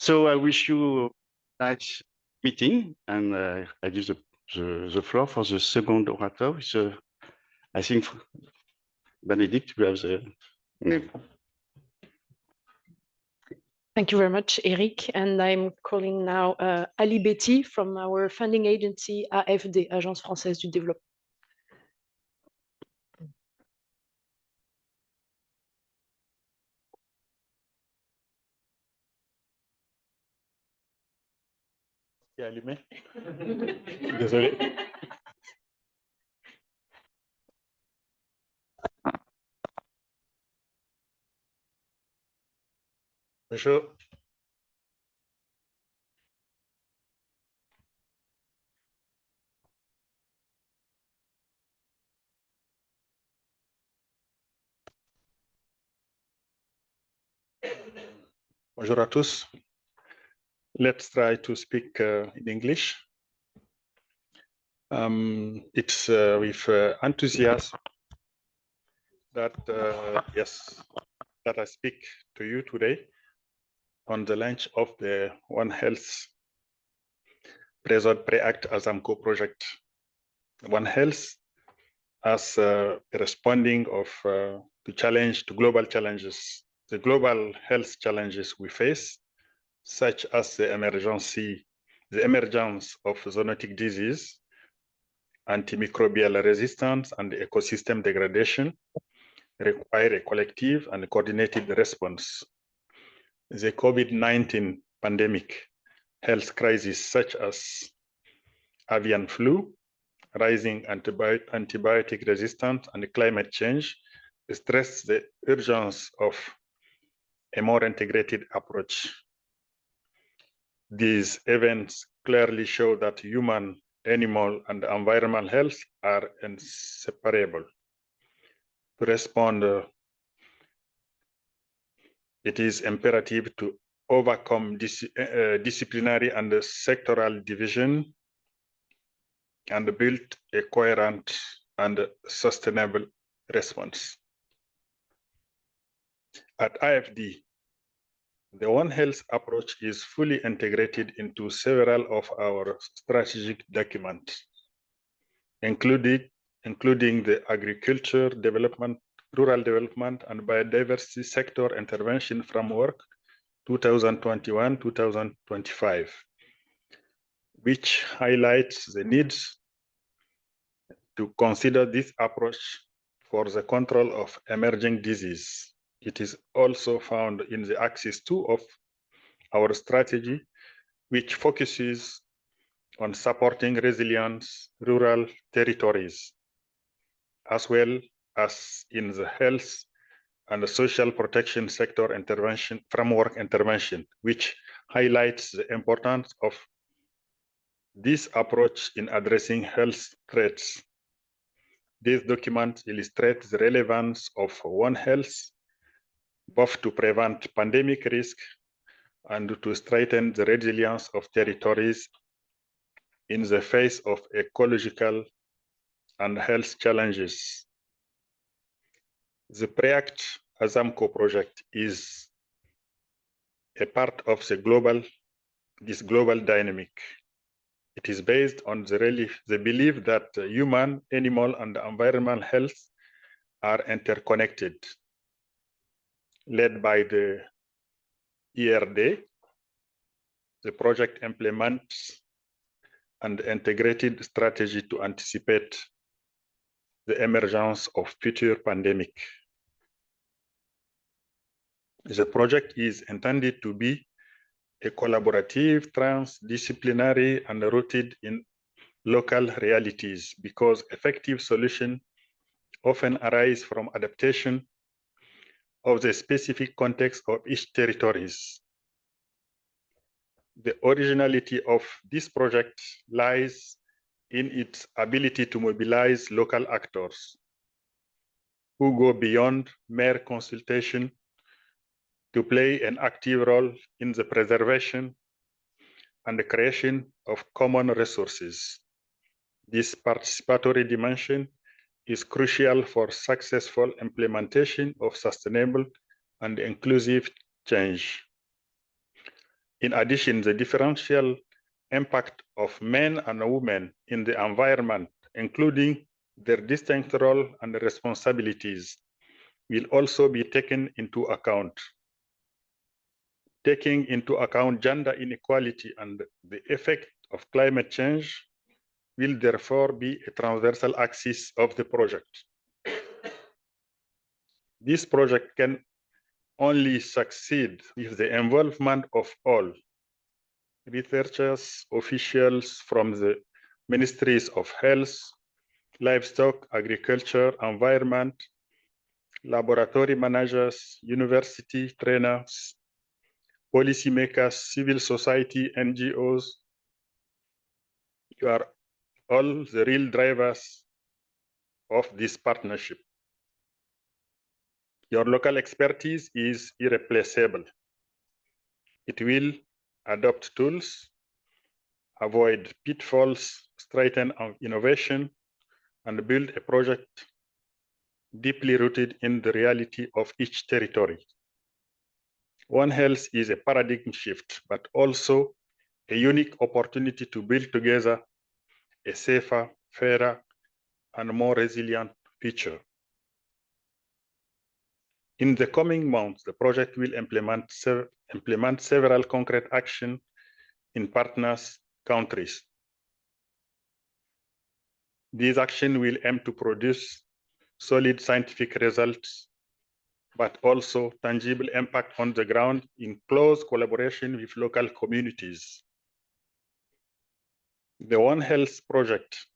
So I wish you a nice meeting, and I give the floor for the second orator. I think, Benedict, you have the name. Thank you very much, Eric. And I'm calling now Ali Betty from our funding agency, AFD, Agence Française du Développement. C'est allumé. Désolé. Bonjour. Bonjour à tous. Let's try to speak in English. It's with enthusiasm that that I speak to you today on the launch of the One Health PREZODE PREACT ASAMCO project. One Health as responding to global challenges, the global health challenges we face, such as the emergence of zoonotic disease, antimicrobial resistance, and ecosystem degradation, require a collective and coordinated response. The COVID-19 pandemic health crisis, such as avian flu, rising antibiotic resistance, and climate change, stress the urgence of a more integrated approach. These events clearly show that human, animal, and environmental health are inseparable. To respond, it is imperative to overcome disciplinary and sectoral division and build a coherent and sustainable response. At IFD, the One Health approach is fully integrated into several of our strategic documents, including the agriculture development, rural development, and biodiversity sector intervention framework 2021-2025, which highlights the needs to consider this approach for the control of emerging disease. It is also found in the Axis 2 of our strategy, which focuses on supporting resilience rural territories, as well as in the health and the social protection sector framework intervention, which highlights the importance of this approach in addressing health threats. This document illustrates the relevance of One Health, both to prevent pandemic risk and to strengthen the resilience of territories in the face of ecological and health challenges. The PREACT ASAMCO project is a part of this global dynamic. It is based on the belief that human, animal, and environmental health are interconnected. Led by the ERD, the project implements an integrated strategy to anticipate the emergence of future pandemic. The project is intended to be a collaborative, transdisciplinary, and rooted in local realities, because effective solutions often arise from adaptation of the specific context of each territories. The originality of this project lies in its ability to mobilize local actors who go beyond mere consultation to play an active role in the preservation and the creation of common resources. This participatory dimension is crucial for successful implementation of sustainable and inclusive change. In addition, the differential impact of men and women in the environment, including their distinct role and responsibilities, will also be taken into account. Taking into account gender inequality and the effect of climate change will therefore be a transversal axis of the project. This project can only succeed with the involvement of all researchers, officials from the ministries of health, livestock, agriculture, environment, laboratory managers, university trainers, policymakers, civil society, NGOs. You are all the real drivers of this partnership. Your local expertise is irreplaceable. It will adopt tools, avoid pitfalls, strengthen innovation, and build a project deeply rooted in the reality of each territory. One Health is a paradigm shift, but also a unique opportunity to build together a safer, fairer, and more resilient future. In the coming months, the project will implement several concrete actions in partners' countries. These actions will aim to produce solid scientific results, but also tangible impact on the ground in close collaboration with local communities. The One Health project,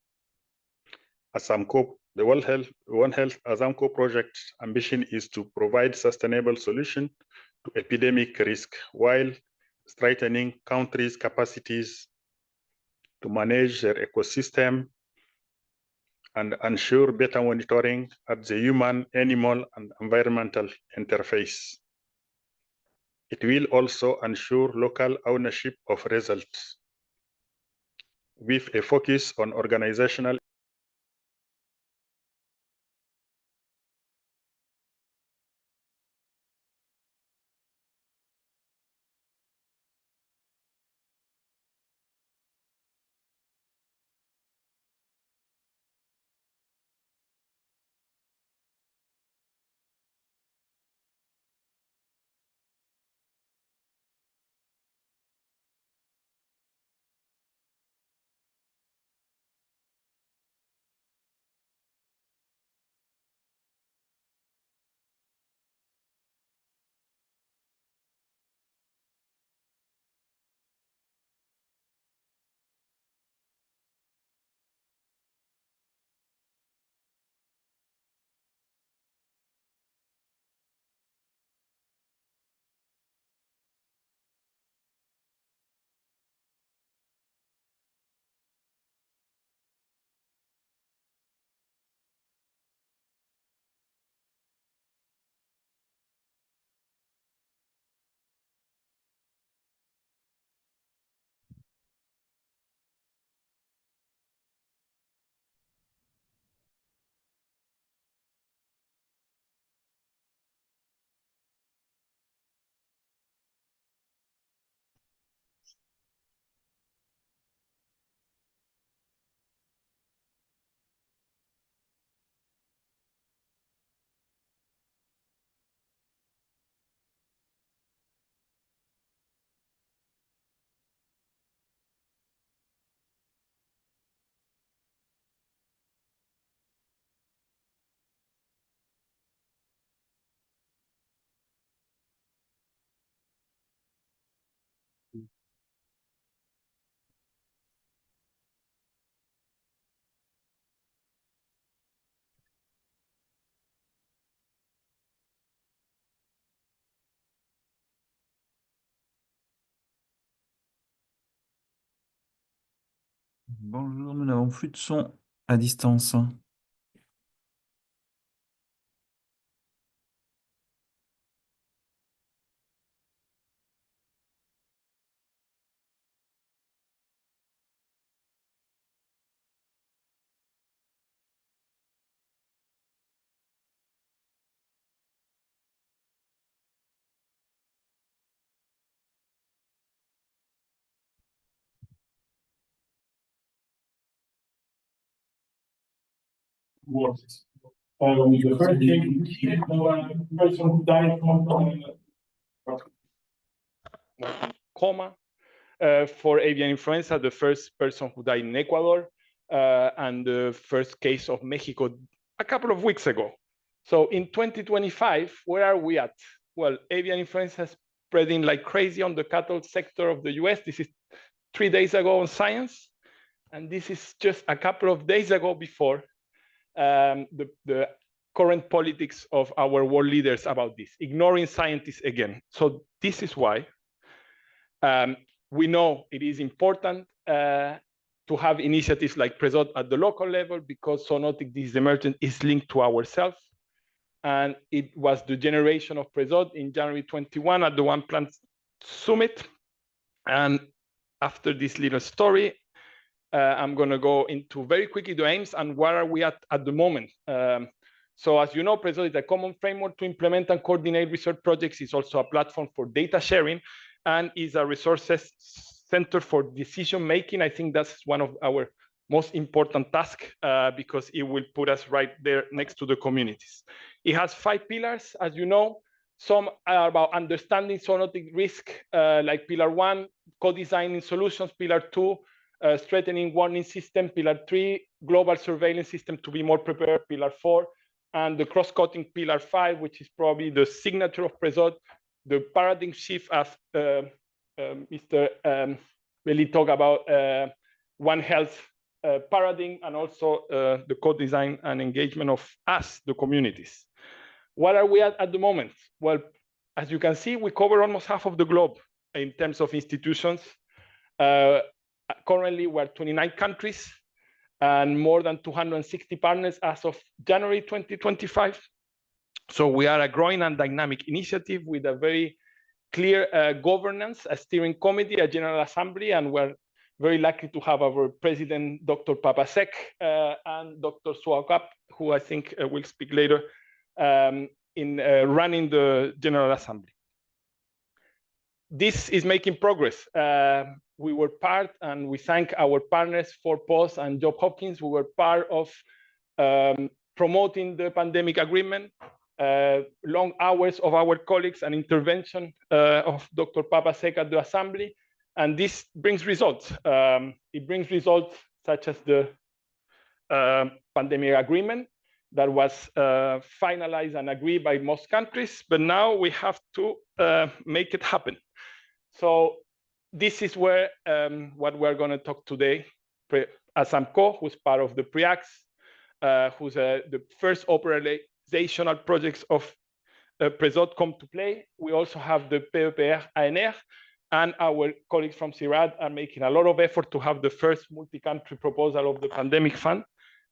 ASAMCO, the One Health ASAMCO project ambition is to provide sustainable solution to epidemic risk while strengthening countries' capacities to manage their ecosystem and ensure better monitoring at the human, animal, and environmental interface. It will also ensure local ownership of results with a focus on organizational Bonjour, nous n'avons plus de son à distance. words. The first thing, person who died from coma for avian influenza, the first person who died in Ecuador, and the first case of Mexico a couple of weeks ago. So in 2025, where are we at? Well, avian influenza is spreading like crazy on the cattle sector of the US. This is 3 days ago on Science. And this is just a couple of days ago before the current politics of our world leaders about this, ignoring scientists again. So this is why we know it is important to have initiatives like PREZODE at the local level, because zoonotic disease emergence is linked to ourselves. And it was the generation of PREZODE in January 21 at the One Plant Summit. And after this little story, I'm going to go into very quickly the aims and where are we at the moment. So as you know, PREZODE is a common framework to implement and coordinate research projects. It's also a platform for data sharing and is a resources center for decision making. I think that's one of our most important tasks because it will put us right there next to the communities. It has 5 pillars, as you know. Some are about understanding zoonotic risk, like Pillar 1, co-designing solutions, Pillar 2, strengthening warning system, Pillar 3, global surveillance system to be more prepared, Pillar 4, and the cross-cutting Pillar 5, which is probably the signature of PREZODE, the paradigm shift as Mr. Belli talked about One Health paradigm, and also the co-design and engagement of us, the communities. What are we at the moment? Well, as you can see, we cover almost half of the globe in terms of institutions. Currently, we're 29 countries and more than 260 partners as of January 2025. So we are a growing and dynamic initiative with a very clear governance, a steering committee, a general assembly, and we're very lucky to have our president, Dr. Papasek, and Dr. Suakap, who I think will speak later, in running the General Assembly. This is making progress. We were part, and we thank our partners for POS and Johns Hopkins. We were part of promoting the pandemic agreement, long hours of our colleagues and intervention of Dr. Papasek at the Assembly. And this brings results. It brings results such as the pandemic agreement that was finalized and agreed by most countries, but now we have to make it happen. So this is where what we're going to talk today. ASAMCO, who's part of the PREACTS, who's the first operational projects of PREZODE come to play. We also have the PEPR ANR, and our colleagues from CIRAD are making a lot of effort to have the first multi-country proposal of the pandemic fund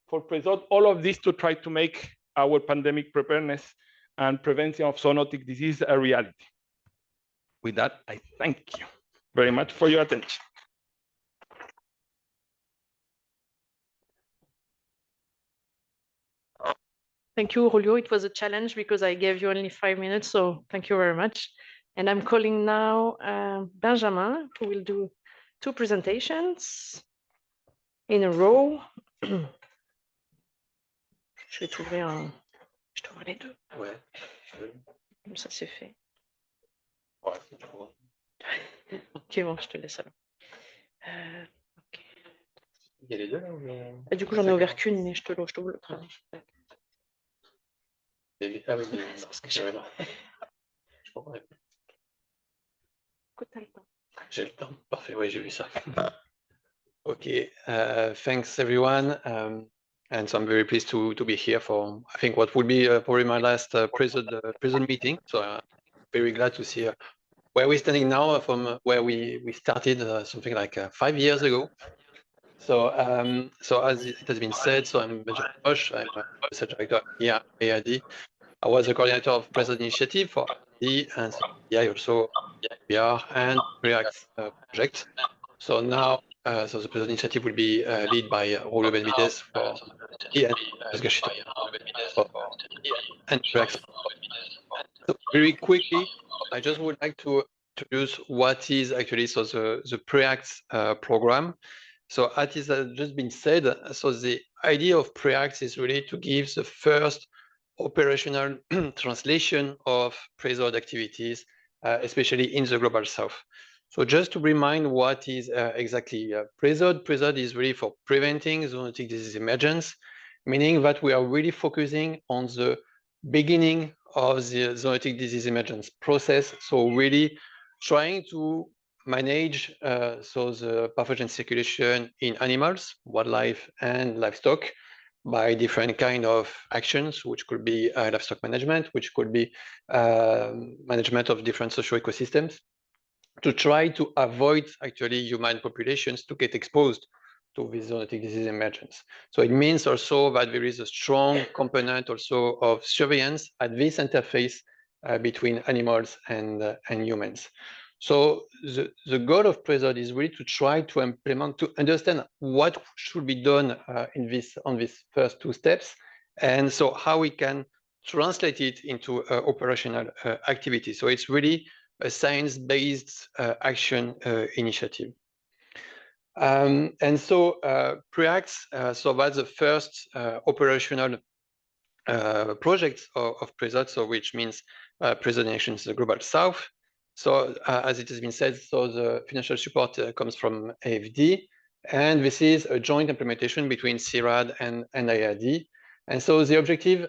for PREZODE. All of this to try to make our pandemic preparedness and prevention of zoonotic disease a reality. With that, I thank you very much for your attention. Thank you, Julio. It was a challenge because I gave you only 5 minutes, so thank you very much. And I'm calling now Benjamin, who will do 2 presentations in a row. Je vais t'ouvrir un... Je t'ouvre les deux. Ouais. Comme ça, c'est fait. Ouais, c'est trop. Ok, bon, je te laisse alors. Ok. Il y a les deux là ou Et du coup, j'en ai ouvert qu'une, mais je te l'ouvre l'autre. Ah oui, mais C'est parce que j'ai là. Je comprends. T'as le temps. J'ai le temps. Parfait, oui, j'ai vu ça. Okay, thanks everyone. And so I'm very pleased to be here for, I think, what will be probably my last PREZODE meeting. So I'm very glad to see where we're standing now from where we started something like 5 years ago. So, so as it has been said, so I'm Benjamin Bosch, I'm a research director here at ARD. I was the coordinator of PREZODE initiative for ARD, and so I also PR and PREACTS project. So now, so the PREZODE initiative will be led by Julio Benvides for and PREACTS. So very quickly, I just would like to introduce what is actually the PREACTS program. So as it has just been said, so the idea of PREACTS is really to give the first operational translation of PREZODE activities, especially in the Global South. So just to remind what is exactly PREZODE. PREZODE is really for preventing zoonotic disease emergence, meaning that we are really focusing on the beginning of the zoonotic disease emergence process. So really trying to manage so the pathogen circulation in animals, wildlife, and livestock by different kind of actions, which could be livestock management, which could be management of different social ecosystems, to try to avoid actually human populations to get exposed to this zoonotic disease emergence. So it means also that there is a strong component also of surveillance at this interface between animals and humans. So the goal of PREZODE is really to try to implement, to understand what should be done on these first two steps, and so how we can translate it into operational activity. So it's really a science-based action initiative. And so PREACTS, so that's the first operational project of PREZODE, so which means PREZODE in Action in the Global South. So as it has been said, so the financial support comes from AFD, and this is a joint implementation between CIRAD and IRD. And so the objective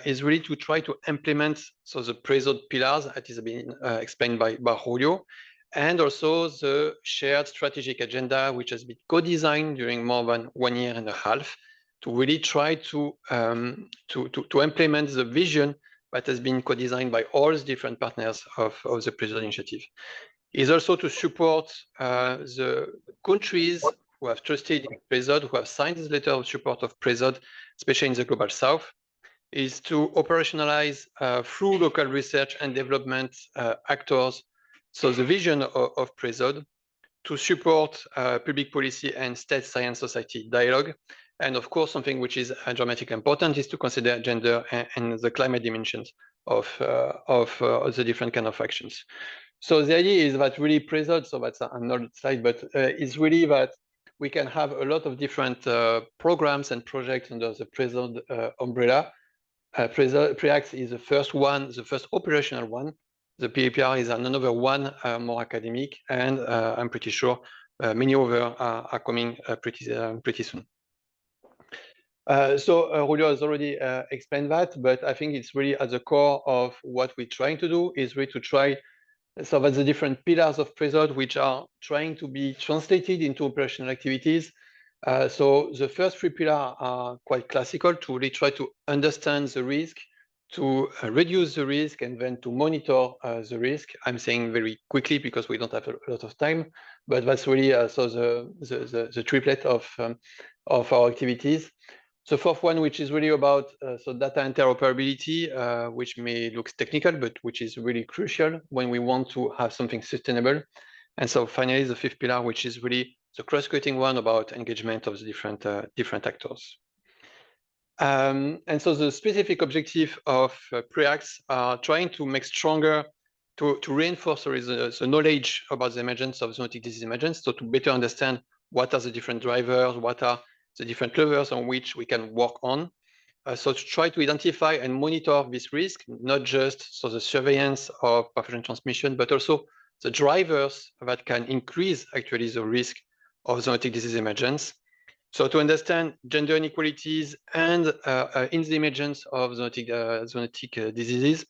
is really to try to implement so the PREZODE pillars that has been explained by Julio, and also the shared strategic agenda, which has been co-designed during more than 1.5 years to really try to implement the vision that has been co-designed by all the different partners of the PREZODE initiative. Is also to support the countries who have trusted in PREZODE, who have signed this letter of support of PREZODE, especially in the Global South, is to operationalize through local research and development actors, so the vision of PREZODE, to support public policy and state science society dialogue. And of course, something which is dramatically important is to consider gender and the climate dimensions of the different kind of actions. So the idea is that really PREZODE, so that's another slide, but it's really that we can have a lot of different programs and projects under the PREZODE umbrella. PREACTS is the first one, the first operational one. The PAPR is another one, more academic, and I'm pretty sure many other are coming pretty soon. So Julio has already explained that, but I think it's really at the core of what we're trying to do is really to try, so that's the different pillars of PREZODE, which are trying to be translated into operational activities. So the first three pillars are quite classical, to really try to understand the risk, to reduce the risk, and then to monitor the risk. I'm saying very quickly because we don't have a lot of time, but that's really so the triplet of our activities. The fourth one, which is really about so data interoperability, which may look technical, but which is really crucial when we want to have something sustainable. And so finally, the fifth pillar, which is really the cross-cutting one about engagement of the different actors. And so the specific objective of PREACTS are trying to make stronger, to reinforce the knowledge about the emergence of zoonotic disease emergence, so to better understand what are the different drivers, what are the different levels on which we can work on. So to try to identify and monitor this risk, not just so the surveillance of pathogen transmission, but also the drivers that can increase actually the risk of zoonotic disease emergence. So to understand gender inequalities and in the emergence of zoonotic diseases,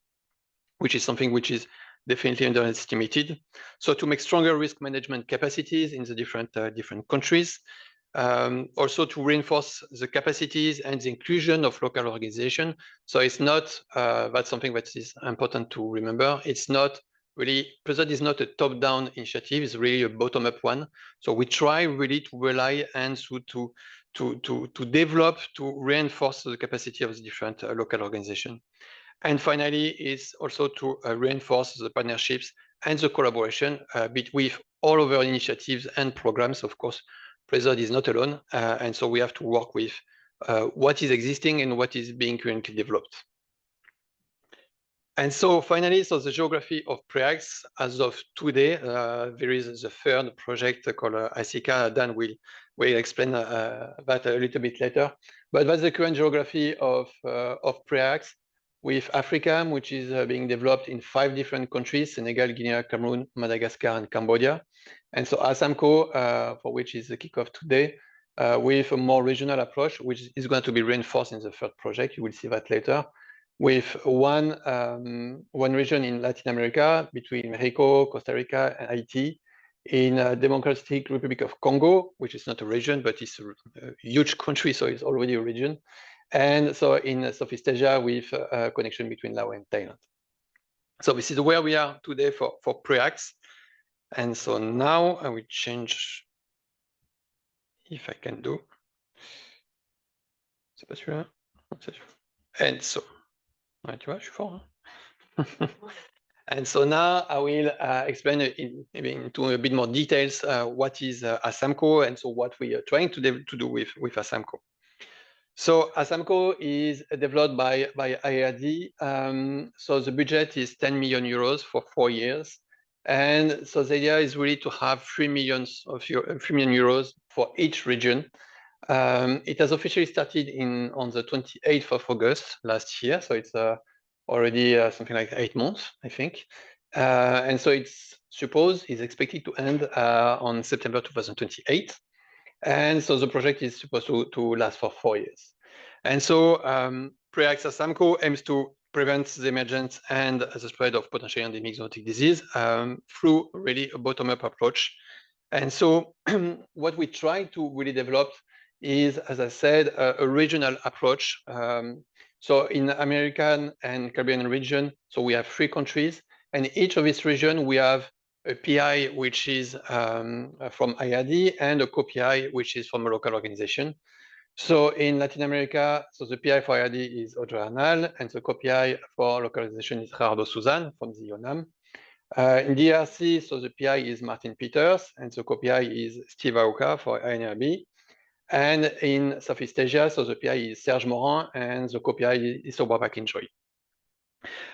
which is something which is definitely underestimated. So to make stronger risk management capacities in the different countries. Also to reinforce the capacities and the inclusion of local organization. So it's not, that's something that is important to remember. It's not really, PREZODE is not a top-down initiative, it's really a bottom-up one. So we try really to rely and to develop, to reinforce the capacity of the different local organization. And finally, is also to reinforce the partnerships and the collaboration with all of our initiatives and programs. Of course, PREZODE is not alone, and so we have to work with what is existing and what is being currently developed. And so finally, so the geography of PREACTS as of today, there is the third project called ASICA. Dan will we'll explain that a little bit later. But that's the current geography of PREACTS, with Africa, which is being developed in 5 different countries: Senegal, Guinea, Cameroon, Madagascar, and Cambodia. And so ASAMCO, for which is the kickoff today, with a more regional approach, which is going to be reinforced in the third project. You will see that later, with one region in Latin America between Mexico, Costa Rica, and Haiti, in Democratic Republic of Congo, which is not a region, but it's a huge country, so it's already a region. And so in Southeast Asia, with a connection between Laos and Thailand. So this is where we are today for PREACTS. And so now I will change, if I can do. C'est pas celui-là. And so, ouais, tu vois, je suis fort. Hein? And so now I will explain maybe into a bit more details what is ASAMCO, and so what we are trying to do with ASAMCO. So ASAMCO is developed by IRD. So the budget is 10 million euros for 4 years. And so the idea is really to have 3 million euros for each region. It has officially started on the 28th of August last year. So it's already something like 8 months, I think. And so it's expected to end on September 2028. And so the project is supposed to last for 4 years. And so PREACTS ASAMCO aims to prevent the emergence and the spread of potentially endemic zoonotic disease through really a bottom-up approach. And so what we try to really develop is, as I said, a regional approach. So in American and Caribbean region, so we have 3 countries, and each of this region we have a PI which is from IRD and a co-PI which is from a local organization. So in Latin America, so the PI for IRD is Audrey Arnal, and the co-PI for local organization is Gerardo Suzan from the IONAM. In DRC, so the PI is Martin Peters, and the co-PI is Steve Aoka for INRB. And in Southeast Asia, so the PI is Serge Morin, and the co-PI is Obaba Kinjoy.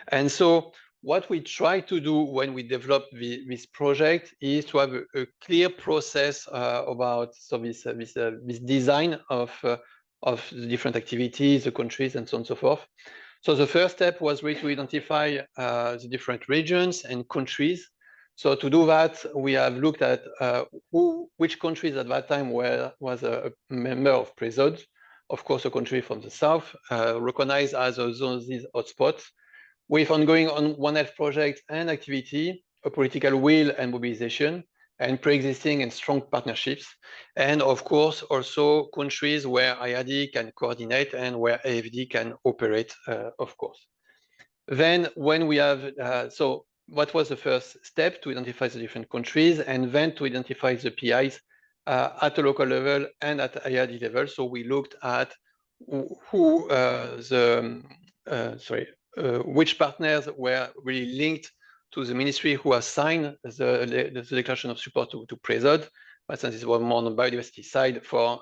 And so what we try to do when we develop this project is to have a clear process about this design of the different activities, the countries, and so on and so forth. So the first step was really to identify the different regions and countries. So to do that, we have looked at which countries at that time was a member of PREZODE. Of course, a country from the south, recognized as a zone disease hotspot, with ongoing One Health projects and activity, a political will and mobilization, and pre-existing and strong partnerships. And of course, also countries where IRD can coordinate and where AFD can operate, of course. Then when we have, so what was the first step? To identify the different countries, and then to identify the PIs at a local level and at IRD level. So we looked at which partners were really linked to the ministry who has signed the declaration of support to PREZODE. For instance, it was more on the biodiversity side for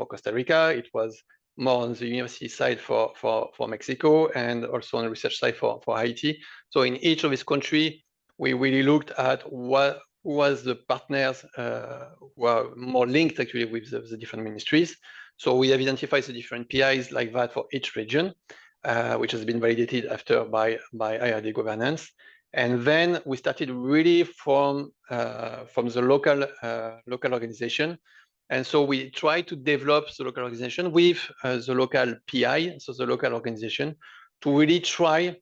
Costa Rica. It was more on the university side for Mexico, and also on the research side for Haiti. So in each of these countries, we really looked at who was the partners who are more linked actually with the different ministries. So we have identified the different PIs like that for each region, which has been validated after by IRD governance. And then we started really from the local organization. And so we try to develop the local organization with the local PI, so the local organization, to really try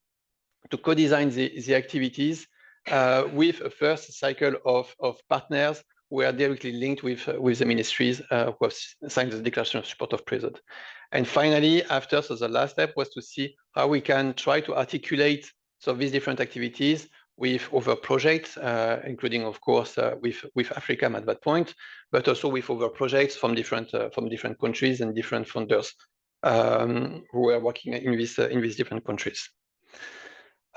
to co-design the activities with a first cycle of partners who are directly linked with the ministries who have signed the declaration of support of PREZODE. And finally, after, so the last step was to see how we can try to articulate these different activities with other projects, including, of course, with AFRICAM at that point, but also with other projects from different countries and different funders who are working in these different countries.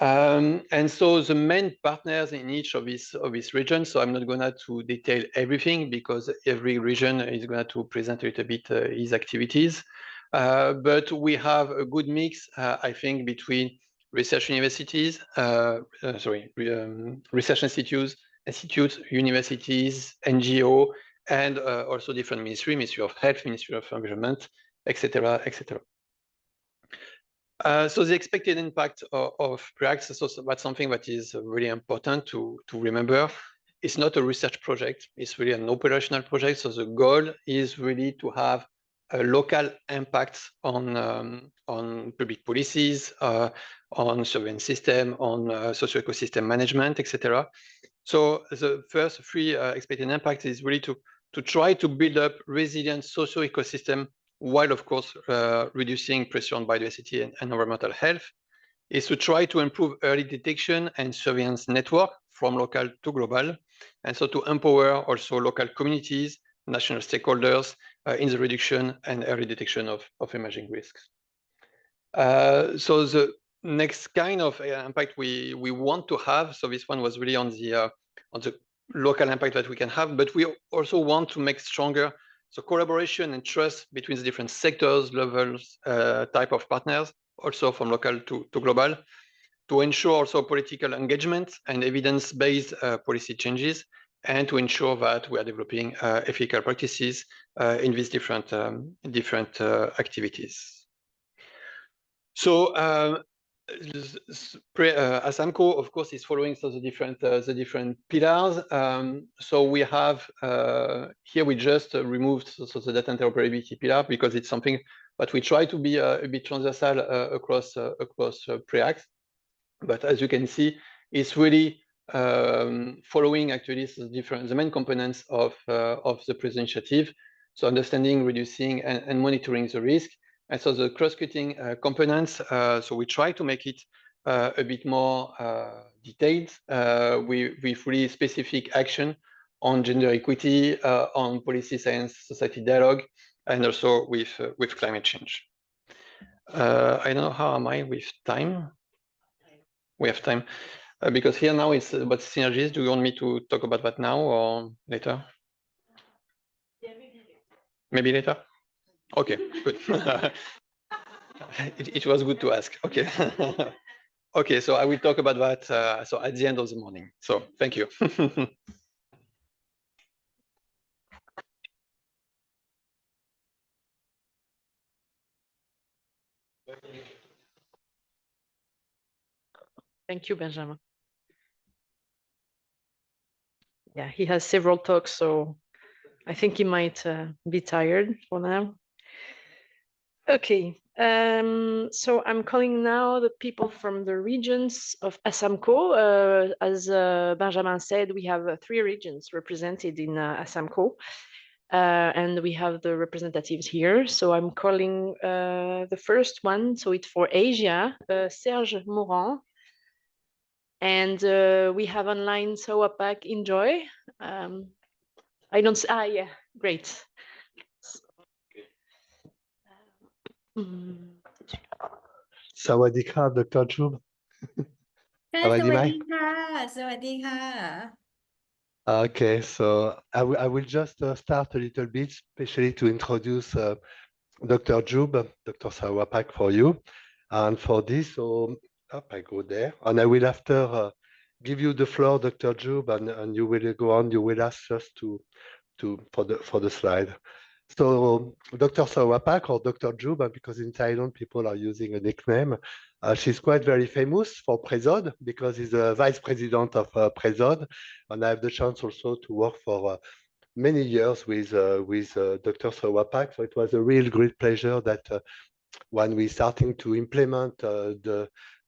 And so the main partners in each of these regions, so I'm not going to detail everything because every region is going to present a little bit its activities. But we have a good mix, I think, between research universities, research institutes, universities, NGO, and also different Ministry of Health, Ministry of Environment, etc., etc. So the expected impact of PREACTS, so that's something that is really important to remember. It's not a research project, it's really an operational project. So the goal is really to have a local impact on public policies, on surveillance system, on socio-ecosystem management, etc. So the first three expected impact is really to try to build up resilient socio-ecosystem while, of course, reducing pressure on biodiversity and environmental health, is to try to improve early detection and surveillance network from local to global, and so to empower also local communities, national stakeholders in the reduction and early detection of emerging risks. So the next kind of impact we want to have, so this one was really on the local impact that we can have, but we also want to make stronger so collaboration and trust between the different sectors, levels, type of partners, also from local to global, to ensure also political engagement and evidence-based policy changes, and to ensure that we are developing ethical practices in these different activities. So ASAMCO, of course, is following so the different pillars. So we have here we just removed so the data interoperability pillar because it's something that we try to be a bit transversal across PREACTS. But as you can see, it's really following actually the main components of the PREZODE initiative. So understanding, reducing, and monitoring the risk. And so the cross-cutting components, so we try to make it a bit more detailed with really specific action on gender equity, on policy, science, society dialogue, and also with climate change. I don't know how am I with time. We have time because here now it's about synergies. Do you want me to talk about that now or later? Yeah, maybe later. Okay, good. it was good to ask. Okay. Okay, so I will talk about that so at the end of the morning. So thank you. Thank you, Benjamin. Yeah, he has several talks, so I think he might be tired for now. Okay, so I'm calling now the people from the regions of ASAMCO. As Benjamin said, we have 3 regions represented in ASAMCO, and we have the representatives here. So I'm calling the first one, so it's for Asia, Serge Morand. And we have online Sawapak Enjoy. I don't, yeah, great. Sawadee krap, Dr. Joub. ค่ะสวัสดีค่ะสวัสดีค่ะ Okay, so I will just start a little bit, especially to introduce Dr. Joub, Dr. Sawapak for you. And for this, so up I go there. And I will after give you the floor, Dr. Joub, and you will go on, you will ask us for the slide. So Dr. Sawapak or Dr. Joub, because in Thailand people are using a nickname. She's quite very famous for PREZODE because he's the vice president of PREZODE, and I have the chance also to work for many years with Dr. Sawapak. So it was a real great pleasure that when we starting to implement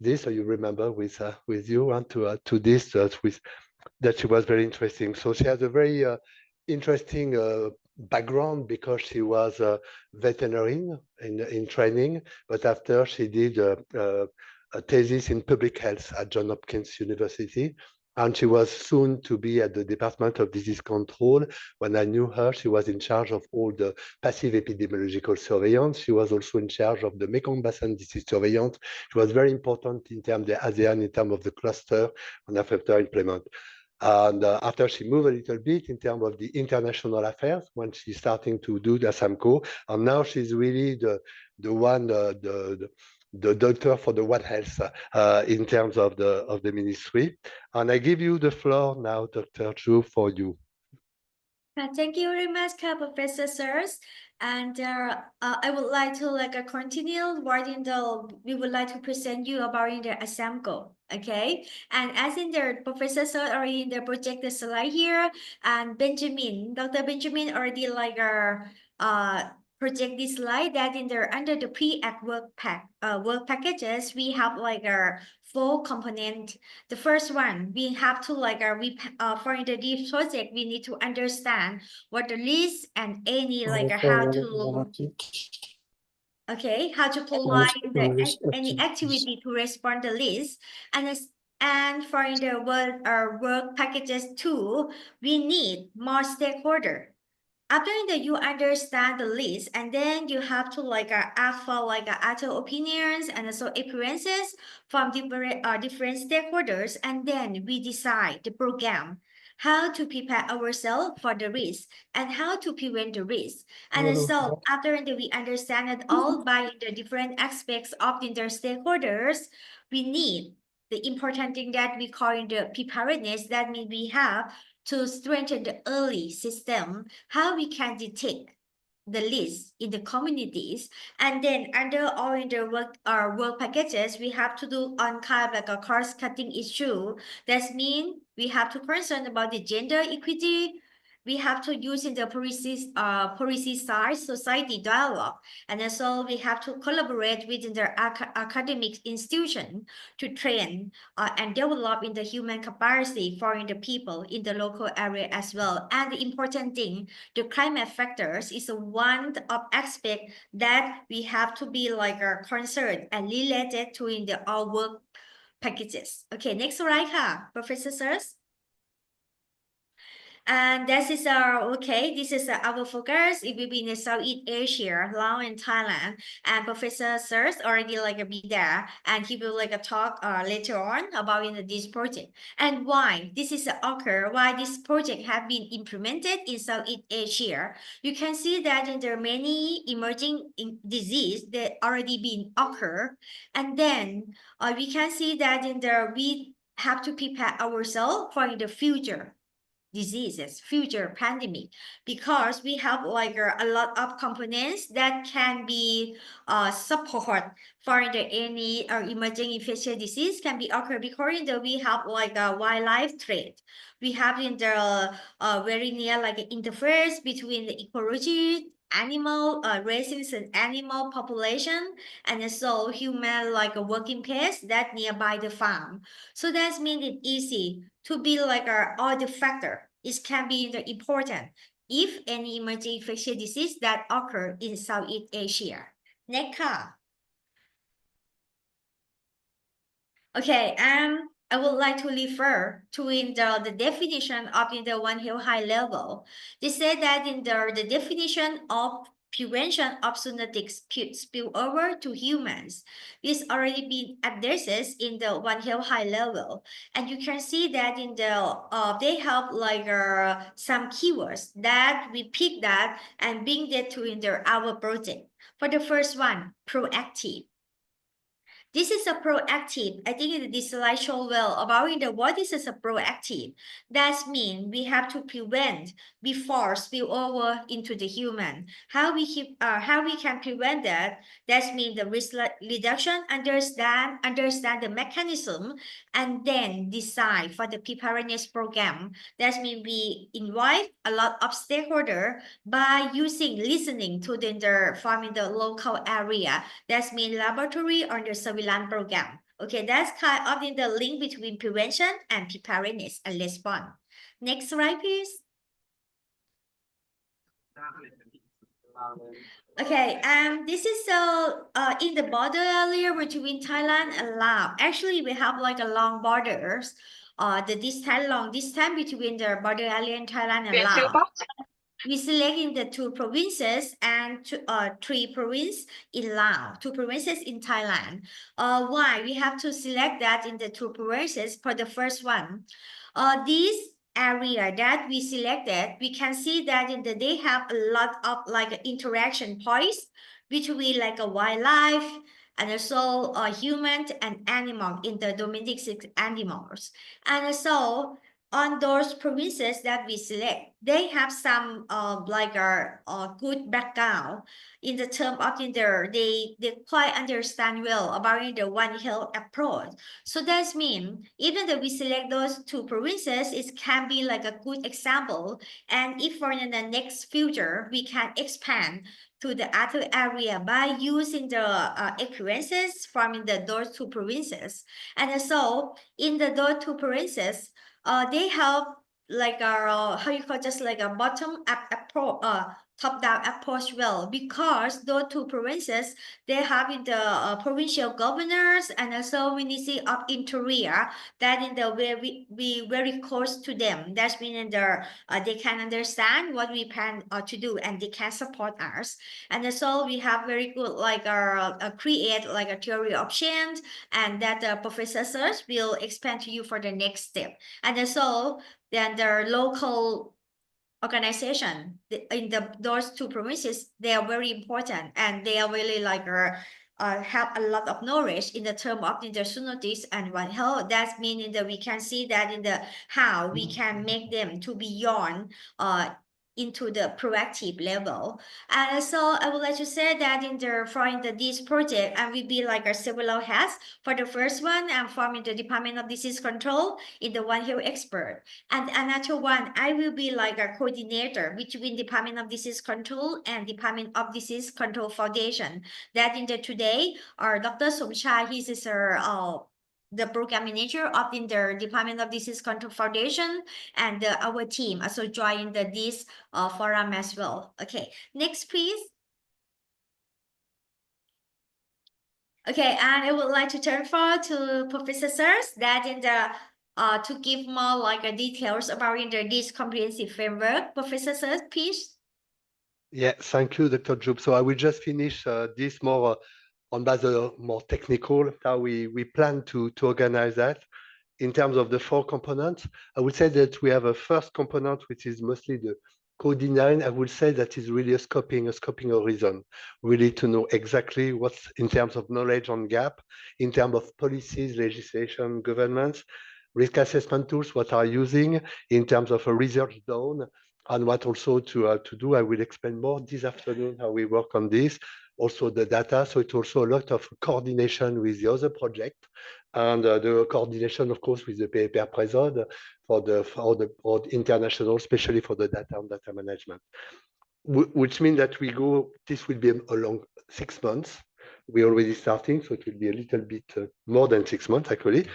this, so you remember with you and to this that she was very interesting. So she has a very interesting background because she was a veterinarian in training, but after she did a thesis in public health at Johns Hopkins University, and she was soon to be at the Department of Disease Control. When I knew her, she was in charge of all the passive epidemiological surveillance. She was also in charge of the Mekong Basin disease surveillance. She was very important in terms of the ASEAN, in terms of the cluster, and after implement. And after she moved a little bit in terms of the international affairs, when she's starting to do the ASAMCO, and now she's really the doctor for the One Health in terms of the ministry. And I give you the floor now, Dr. Joub, for you. Thank you very much, Professor Sirs. And I would like to continue we would like to present you about in the ASAMCO. Okay, and as in the Professor Sir already in the projected slide here, and Dr. Benjamin already project this slide that in there under the pre-act work packages we have a 4 component. The first one we have to for the deep project we need to understand what the list and any how to provide any activity to respond the list and for the work packages 2 we need more stakeholder. After that you understand the list and then you have to ask for other opinions and also appearances from different stakeholders, and then we decide the program, how to prepare ourselves for the risk and how to prevent the risk. And so after that we understand it all by the different aspects of the stakeholders, we need the important thing that we call in the preparedness. That means we have to strengthen the early system, how we can detect the list in the communities, and then under all in the work packages, we have to do on kind of a cost-cutting issue. That means we have to concern about the gender equity. We have to use in the policy-side society dialogue, and also we have to collaborate with the academic institution to train and develop in the human capacity for the people in the local area as well. And the important thing, the climate factors is one of aspect that we have to be concerned and related to in the all work packages. Okay, next slide, Professor Sirs. And this is this is our focus. It will be in the Southeast Asia, Laos and Thailand. And Professor Sirs already be there, and he will talk later on about this project and why this is occur, why this project have been implemented in Southeast Asia. You can see that in there are many emerging disease that already been occur, and then we can see that in there we have to prepare ourselves for the future diseases, future pandemic, because we have a lot of components that can be support for the any emerging infectious disease can be occur, because we have a wildlife threat. We have in the very near interface between the ecology, animal races and animal population, and also human a working place that nearby the farm. So that means it's easy to be all the factor. It can be important if any emerging infectious disease that occur in Southeast Asia. Next. Okay, I would like to refer to in the definition of in the One Health high level. They say that in the definition of prevention of zoonotic spillover to humans is already been addressed in the One Health high level, and you can see that in the they have some keywords that we pick that and bring that to in our project. For the first one, proactive. This is a proactive. I think this slide shows well about what is a proactive. That means we have to prevent before spillover into the human. How we can prevent that? That means the risk reduction, understand the mechanism, and then decide for the preparedness program. That means we invite a lot of stakeholders by listening to from the local area. That means laboratory or the surveillance program. Okay, that's kind of in the link between prevention and preparedness and response. Next slide, please. Okay, this is in the border area between Thailand and Laos. Actually, we have a long borders. The distance between the border area in Thailand and Laos. We select in the 2 provinces and 3 provinces in Laos, 2 provinces in Thailand. Why? We have to select that in the 2 provinces. For the first one, this area that we selected, we can see that they have a lot of interaction points between a wildlife and also human and animal in the domestic animals. And also on those provinces that we select, they have some good background in the term of they quite understand well about the One Health approach. So that means even though we select those 2 provinces, it can be like a good example. And if for in the next future we can expand to the other area by using the experiences from those 2 provinces. And so in those 2 provinces, they have like a how you call just like a bottom up approach, top-down approach well, because those 2 provinces, they have the provincial governors and also Ministry of Interior that in the way we very close to them. That's meaning they can understand what we plan to do and they can support us. And so we have very good like create like a theory of change, and that the professors will explain to you for the next step. And so then the local organization in those 2 provinces, they are very important, and they are really like have a lot of knowledge in the term of the zoonotics and One Health. That meaning that we can see that in the how we can make them to beyond into the proactive level. And so I would like to say that for this project, I will be like a several hats. For the first one, I'm forming the Department of Disease Control in the One Health expert. And another one, I will be like a coordinator between Department of Disease Control and Department of Disease Control Foundation. That today, our Dr. Somchai, he is the program manager of the Department of Disease Control Foundation, and our team also joined this forum as well. Okay, next please. Okay, and I would like to turn forward to Professor Sears that to give more like details about this comprehensive framework. Professor Sears, please. Yeah, thank you, Dr. Joub. So I will just finish this more on the more technical, how we plan to organize that. In terms of the 4 components, I would say that we have a first component, which is mostly the code design. I would say that is really a scoping horizon, really to know exactly what's in terms of knowledge on gap, in terms of policies, legislation, governments, risk assessment tools, what are using in terms of a research done, and what also to do. I will explain more this afternoon how we work on this. Also the data, so it's also a lot of coordination with the other project, and the coordination, of course, with the paper PREZODE for the international, especially for the data and data management, which means that this will be a long 6 months. We're already starting, so it will be a little bit more than 6 months, actually.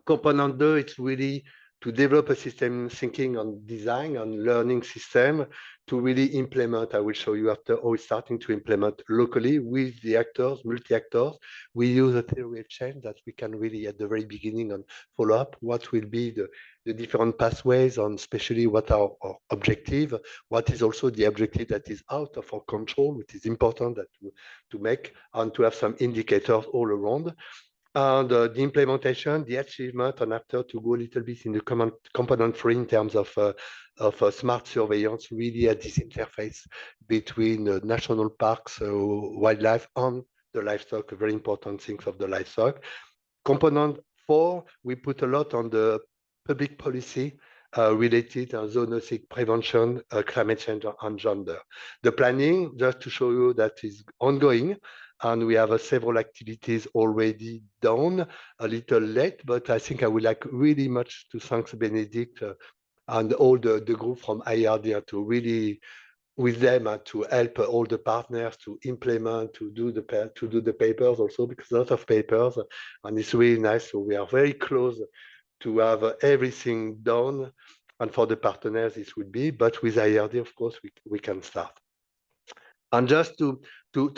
Component 2, it's really to develop a system thinking on design and learning system to really implement. I will show you after how it's starting to implement locally with the actors, multi-actors. We use a theory of change that we can really at the very beginning and follow up what will be the different pathways on especially what are our objective, what is also the objective that is out of our control, which is important that to make, and to have some indicators all around. And the implementation, the achievement, and after to go a little bit in the component 3 in terms of smart surveillance, really at this interface between national parks, wildlife, and the livestock, very important things of the livestock. Component 4, we put a lot on the public policy related to zoonotic prevention, climate change, and gender. The planning, just to show you that is ongoing, and we have several activities already done, a little late, but I think I would like really much to thank Benedict and all the group from IRD to really with them to help all the partners to implement, to do the papers also, because a lot of papers, and it's really nice. So we are very close to have everything done, and for the partners this would be, but with IRD, of course, we can start. And just to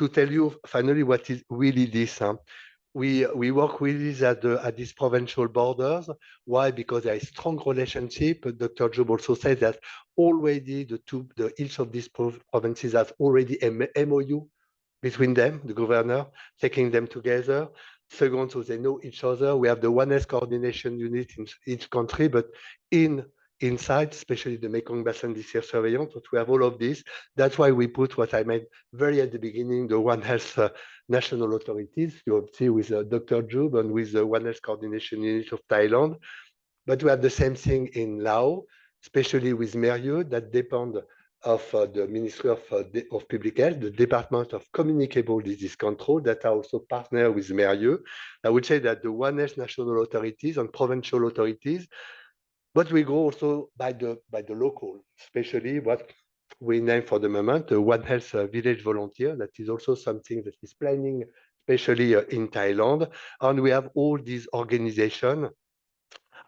tell you finally what is really this, we work with this at these provincial borders. Why? Because there is strong relationship. Dr. Joub also said that already each of these provinces has already a MOU between them, the governor, taking them together. Second, so they know each other. We have the One Health coordination unit in each country, but inside, especially the Mekong Basin Disease Surveillance, but we have all of this. That's why we put what I made very at the beginning, the One Health national authorities. You see with Dr. Joub and with the One Health coordination unit of Thailand. But we have the same thing in Laos, especially with Merieux, that depend of the Ministry of Public Health, the Department of Communicable Disease Control, that are also partner with Merieux. I would say that the One Health national authorities and provincial authorities, but we go also by the local, especially what we name for the moment the One Health Village Volunteer. That is also something that is planning, especially in Thailand. And we have all these organizations,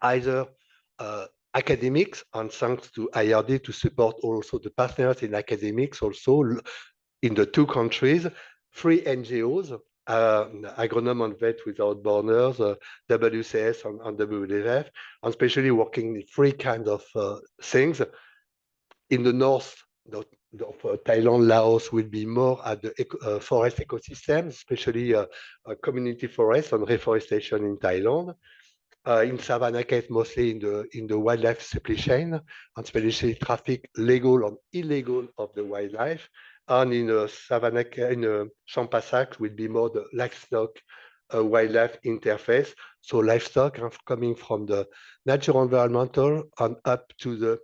either academics, and thanks to IRD to support also the partners in academics, also in the two countries, 3 NGOs, Agronome and Vet Without Borders, WCS and WWF, and especially working in 3 kinds of things. In the north of Thailand, Laos will be more at the forest ecosystem, especially community forest and reforestation in Thailand. In Savannakhet, mostly in the wildlife supply chain, and especially traffic, legal and illegal, of the wildlife. And in Savannakhet, in Champasak, will be more the livestock wildlife interface. So livestock coming from the natural environmental and up to the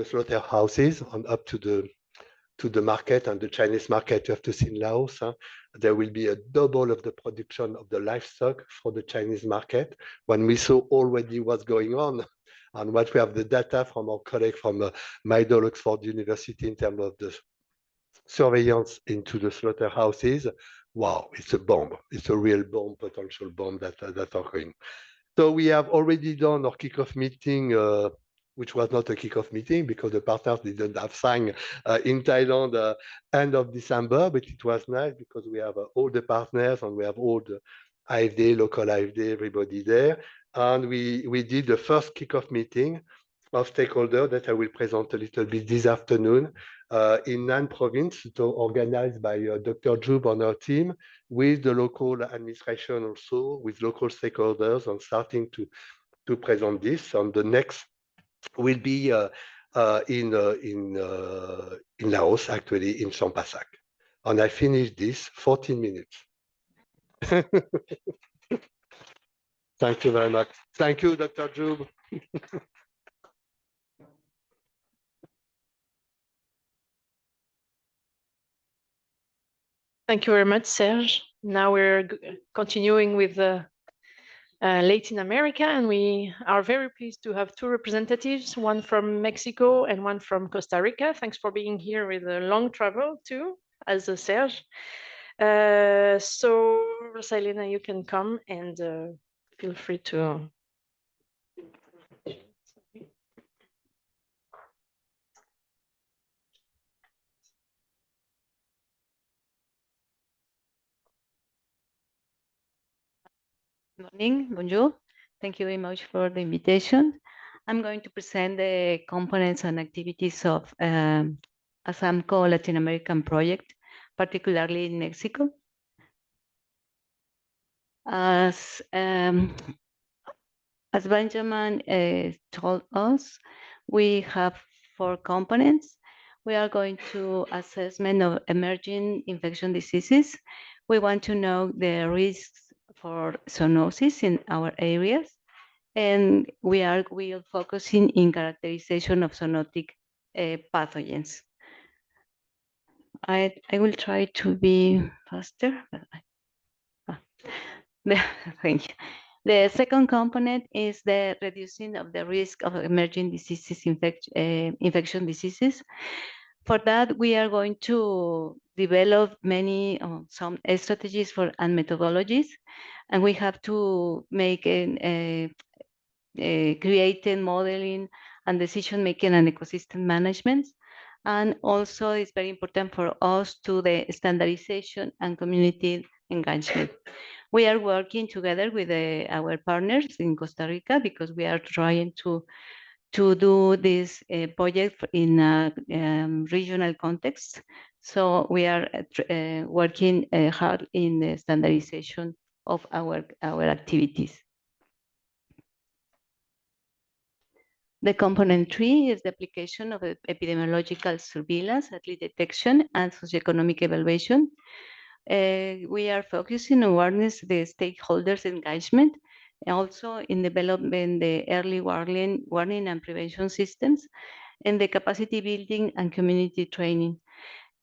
slaughterhouses and up to the market, and the Chinese market. You have to see in Laos, there will be a double of the production of the livestock for the Chinese market. When we saw already what's going on and what we have the data from our colleague from Mydal Oxford University in terms of the surveillance into the slaughterhouses, wow, it's a bomb. It's a real bomb, potential bomb that are going. So we have already done our kickoff meeting, which was not a kickoff meeting because the partners didn't have signed in Thailand end of December, but it was nice because we have all the partners and we have all the AFD, local AFD, everybody there. And we did the first kickoff meeting of stakeholders that I will present a little bit this afternoon in 9 provinces, so organized by Dr. Jub and her team, with the local administration also, with local stakeholders, and starting to present this. And the next will be in Laos, actually, in Champasak. And I finished this 14 minutes. Thank you very much. Thank you, Dr. Jub. Thank you very much, Serge. Now we're continuing with Latin America, and we are very pleased to have 2 representatives, one from Mexico and one from Costa Rica. Thanks for being here with a long travel too, as Serge. So, Rosalina, you can come and feel free to. Morning, bonjour. Thank you very much for the invitation. I'm going to present the components and activities of ASAMCO Latin American project, particularly in Mexico. As Benjamin told us, we have 4 components. We are going to assessment of emerging infection diseases. We want to know the risks for zoonosis in our areas, and we are focusing in characterization of zoonotic pathogens. I will try to be faster. Thank you. The second component is the reducing of the risk of emerging diseases, infection diseases. For that, we are going to develop some strategies and methodologies, and we have to make creating modeling and decision making and ecosystem management. And also, it's very important for us to the standardization and community engagement. We are working together with our partners in Costa Rica because we are trying to do this project in a regional context. So we are working hard in the standardization of our activities. The component 3 is the application of epidemiological surveillance, early detection, and socioeconomic evaluation. We are focusing on awareness, the stakeholders' engagement, Also in development the early warning and prevention systems, and the capacity building and community training.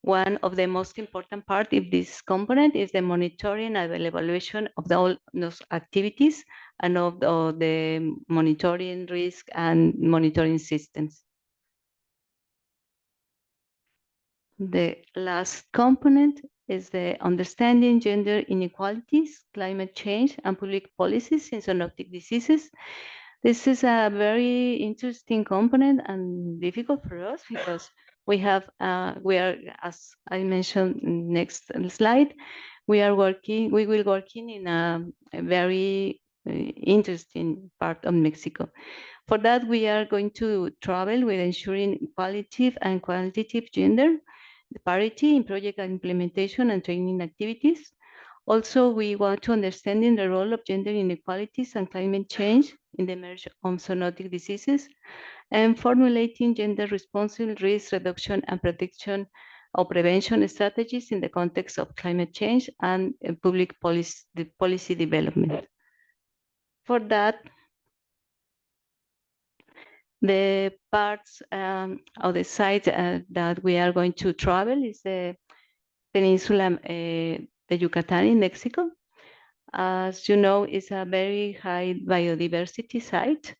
One of the most important part of this component is the monitoring and evaluation of all those activities and of the monitoring risk and monitoring systems. The last component is the understanding gender inequalities, climate change, and public policies in zoonotic diseases. This is a very interesting component and difficult for us because we are, as I mentioned next slide, we will working in a very interesting part of Mexico. For that, we are going to travel with ensuring qualitative and quantitative gender parity in project implementation and training activities. Also, we want to understand the role of gender inequalities and climate change in the emergence of zoonotic diseases, and formulating gender responsible risk reduction and protection or prevention strategies in the context of climate change and public policy development. For that, the parts of the site that we are going to travel is the peninsula, the Yucatan in Mexico. As you know, it's a very high biodiversity site.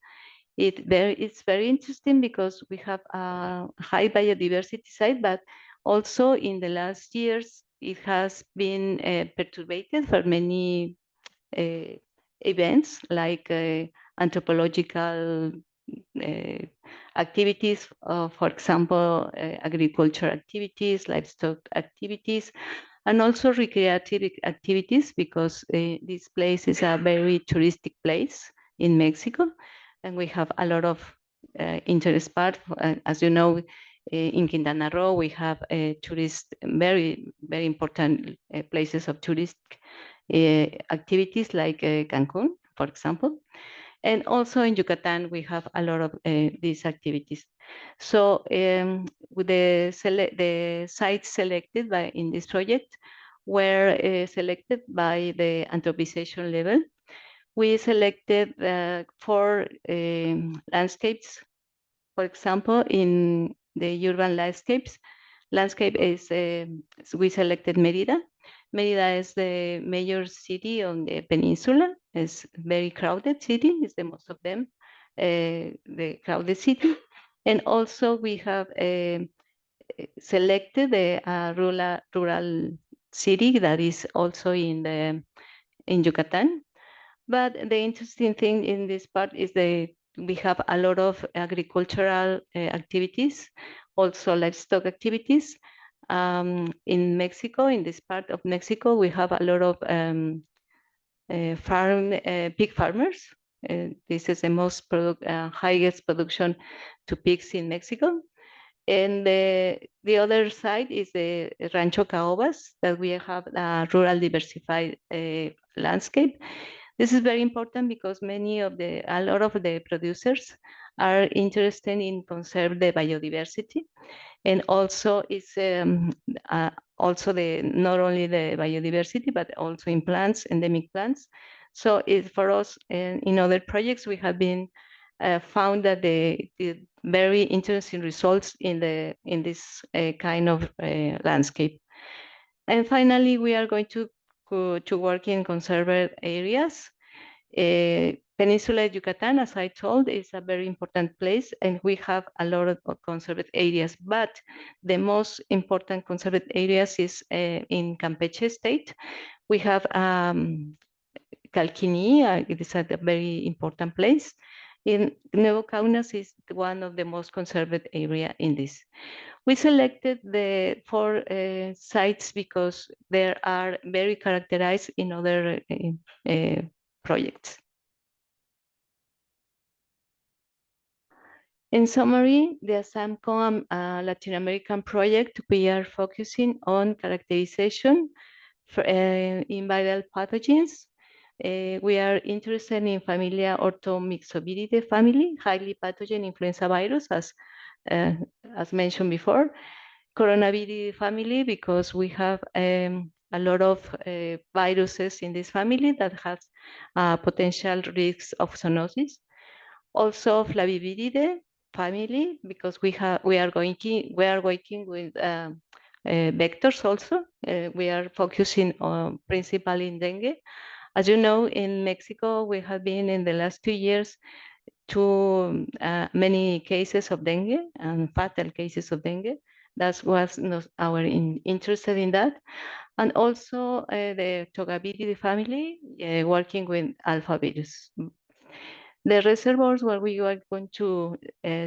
It's very interesting because we have a high biodiversity site, but also in the last years, it has been perturbed for many events like anthropological activities, for example, agriculture activities, livestock activities, and also recreative activities, because this place is a very touristic place in Mexico, and we have a lot of interest part. As you know, in Quintana Roo, we have very important places of tourist activities like Cancun, for example. And also in Yucatan, we have a lot of these activities. So with the sites selected in this project were selected by the anthropization level. We selected 4 landscapes. For example, in the urban landscape is, we selected Mérida. Mérida is the major city on the peninsula. It's very crowded city, it's the most of them, the crowded city. And also we have selected a rural city that is also in Yucatan. But the interesting thing in this part is we have a lot of agricultural activities, also livestock activities. In Mexico, in this part of Mexico, we have a lot of pig farmers. This is the most highest production to pigs in Mexico. And the other side is the Rancho Caobas, that we have a rural diversified landscape. This is very important because a lot of the producers are interested in conserve the biodiversity, and also it's also not only the biodiversity but also in plants, endemic plants. So for us, in other projects, we have been found that the very interesting results in this kind of landscape. And finally, we are going to work in conserved areas. Peninsula Yucatan, as I told, is a very important place, and we have a lot of conserved areas, but the most important conserved areas is in Campeche state. We have Calquini, it is a very important place. In Nuevo Kaunas is one of the most conserved area in this. We selected the 4 sites because they are very characterized in other projects. In summary, the ASAMCO Latin American project, we are focusing on characterization in viral pathogens. We are interested in familia Orthomyxoviridae family, highly pathogen influenza virus, as mentioned before. Coronaviridae family, because we have a lot of viruses in this family that has potential risks of zoonosis. Also Flaviviridae family, because we are working with vectors also. We are focusing on principally in dengue. As you know, in Mexico, we have been in the last 2 years to many cases of dengue and fatal cases of dengue. That was our interested in that. And also the Togaviridae family, working with alpha virus. The reservoirs where we are going to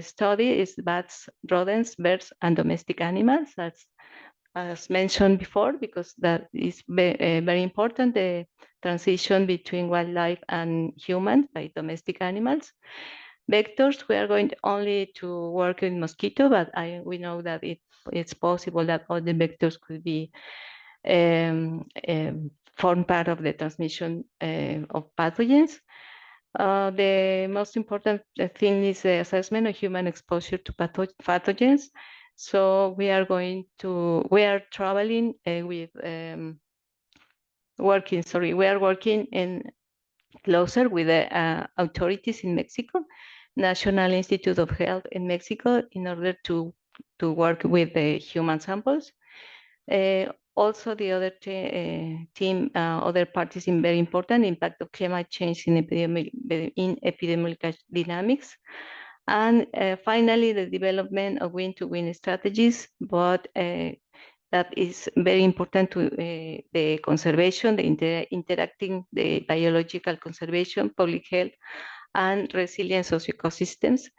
study is bats, rodents, birds, and domestic animals. That's as mentioned before, because that is very important, the transition between wildlife and humans by domestic animals. Vectors, we are going only to work with mosquito, but we know that it's possible that all the vectors could be form part of the transmission of pathogens. The most important thing is the assessment of human exposure to pathogens. So we are traveling we are working in closer with the authorities in Mexico, National Institute of Health in Mexico, in order to work with the human samples. Also, the other team, other parties in very important impact of climate change in epidemiological dynamics. And finally, the development of win-to-win strategies, but that is very important to the conservation, the interacting, the biological conservation, public health, and resilience of ecosystems.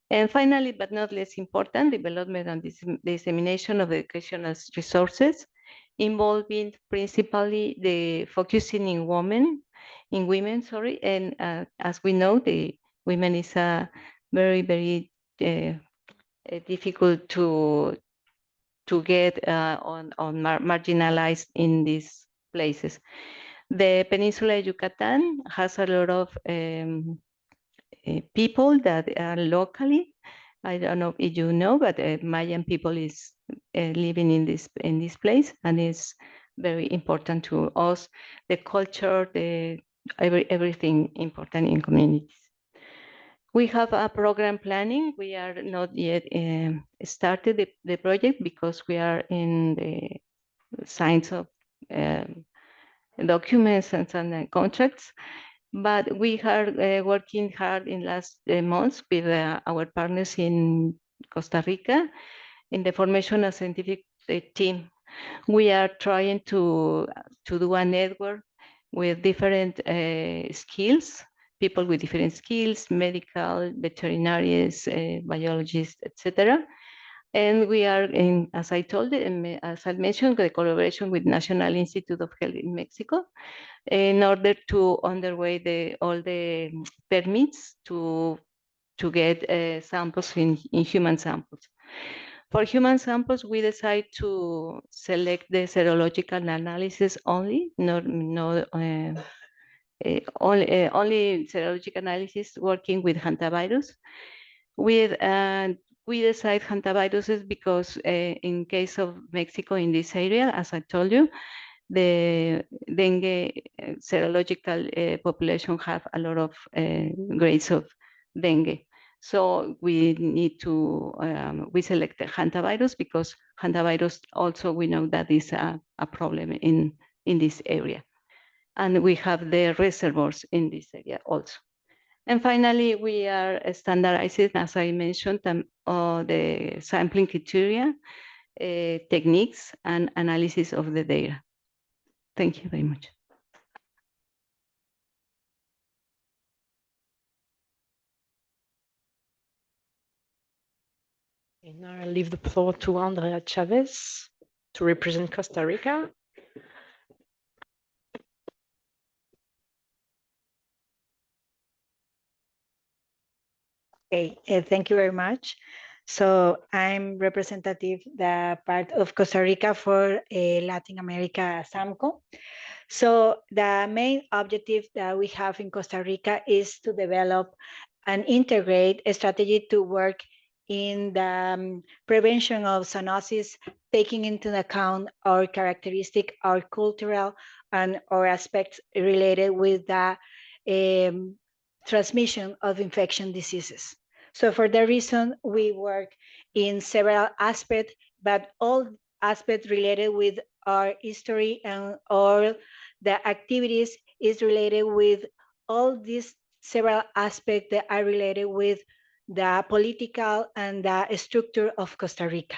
And finally, but not less important, development and dissemination of educational resources, involving principally the focusing in women, and as we know, the women is a very, very difficult to get on marginalized in these places. The Peninsula of Yucatan has a lot of people that are locally. I don't know if you know, but Mayan people is living in this place, and it's very important to us. The culture, everything important in communities. We have a program planning. We are not yet started the project because we are in the signs of documents and some contracts. But we are working hard in last months with our partners in Costa Rica in the formation of scientific team. We are trying to do a network with different skills, people with different skills, medical, veterinarians, biologists, etc. And we are in, as I told you, as I mentioned, the collaboration with National Institute of Health in Mexico, in order to underway all the permits to get samples in human samples. For human samples, we decide to select the serological analysis only, only serologic analysis working with hantavirus. We decide hantaviruses because in case of Mexico in this area, as I told you, the dengue serological population have a lot of grades of dengue. So we need to, we select the hantavirus because hantavirus also, we know that is a problem in this area. And we have the reservoirs in this area also. And finally, we are standardizing, as I mentioned, the sampling criteria, techniques, and analysis of the data. Thank you very much. And now I'll leave the floor to Andrea Chavez to represent Costa Rica. Okay, thank you very much. So I'm representative the part of Costa Rica for Latin America ASAMCO. So the main objective that we have in Costa Rica is to develop and integrate a strategy to work in the prevention of zoonosis taking into account our characteristic, our cultural and our aspects related with the transmission of infection diseases. So for that reason, we work in several aspects, but all aspects related with our history and all the activities is related with all these several aspects that are related with the political and the structure of Costa Rica.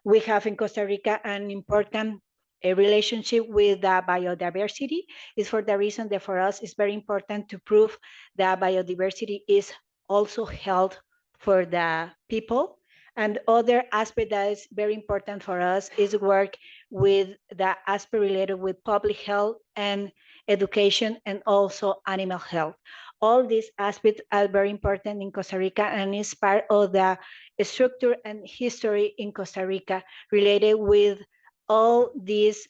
We have in Costa Rica an important relationship with the biodiversity. Is for the reason that for us it's very important to prove that biodiversity is also health for the people. And other aspect that is very important for us is work with the aspect related with public health and education and also animal health. All these aspects are very important in Costa Rica and is part of the structure and history in Costa Rica related with all these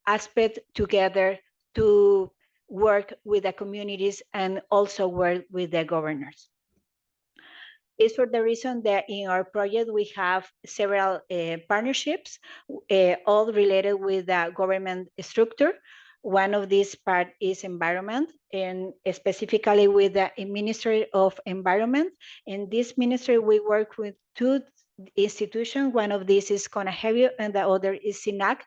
aspects together to work with the communities and also work with the governors. It's for the reason that in our project we have several partnerships, all related with the government structure. One of these part is environment, and specifically with the Ministry of Environment. In this ministry, we work with two institutions. One of these is CONAHEBIO and the other is SINAC.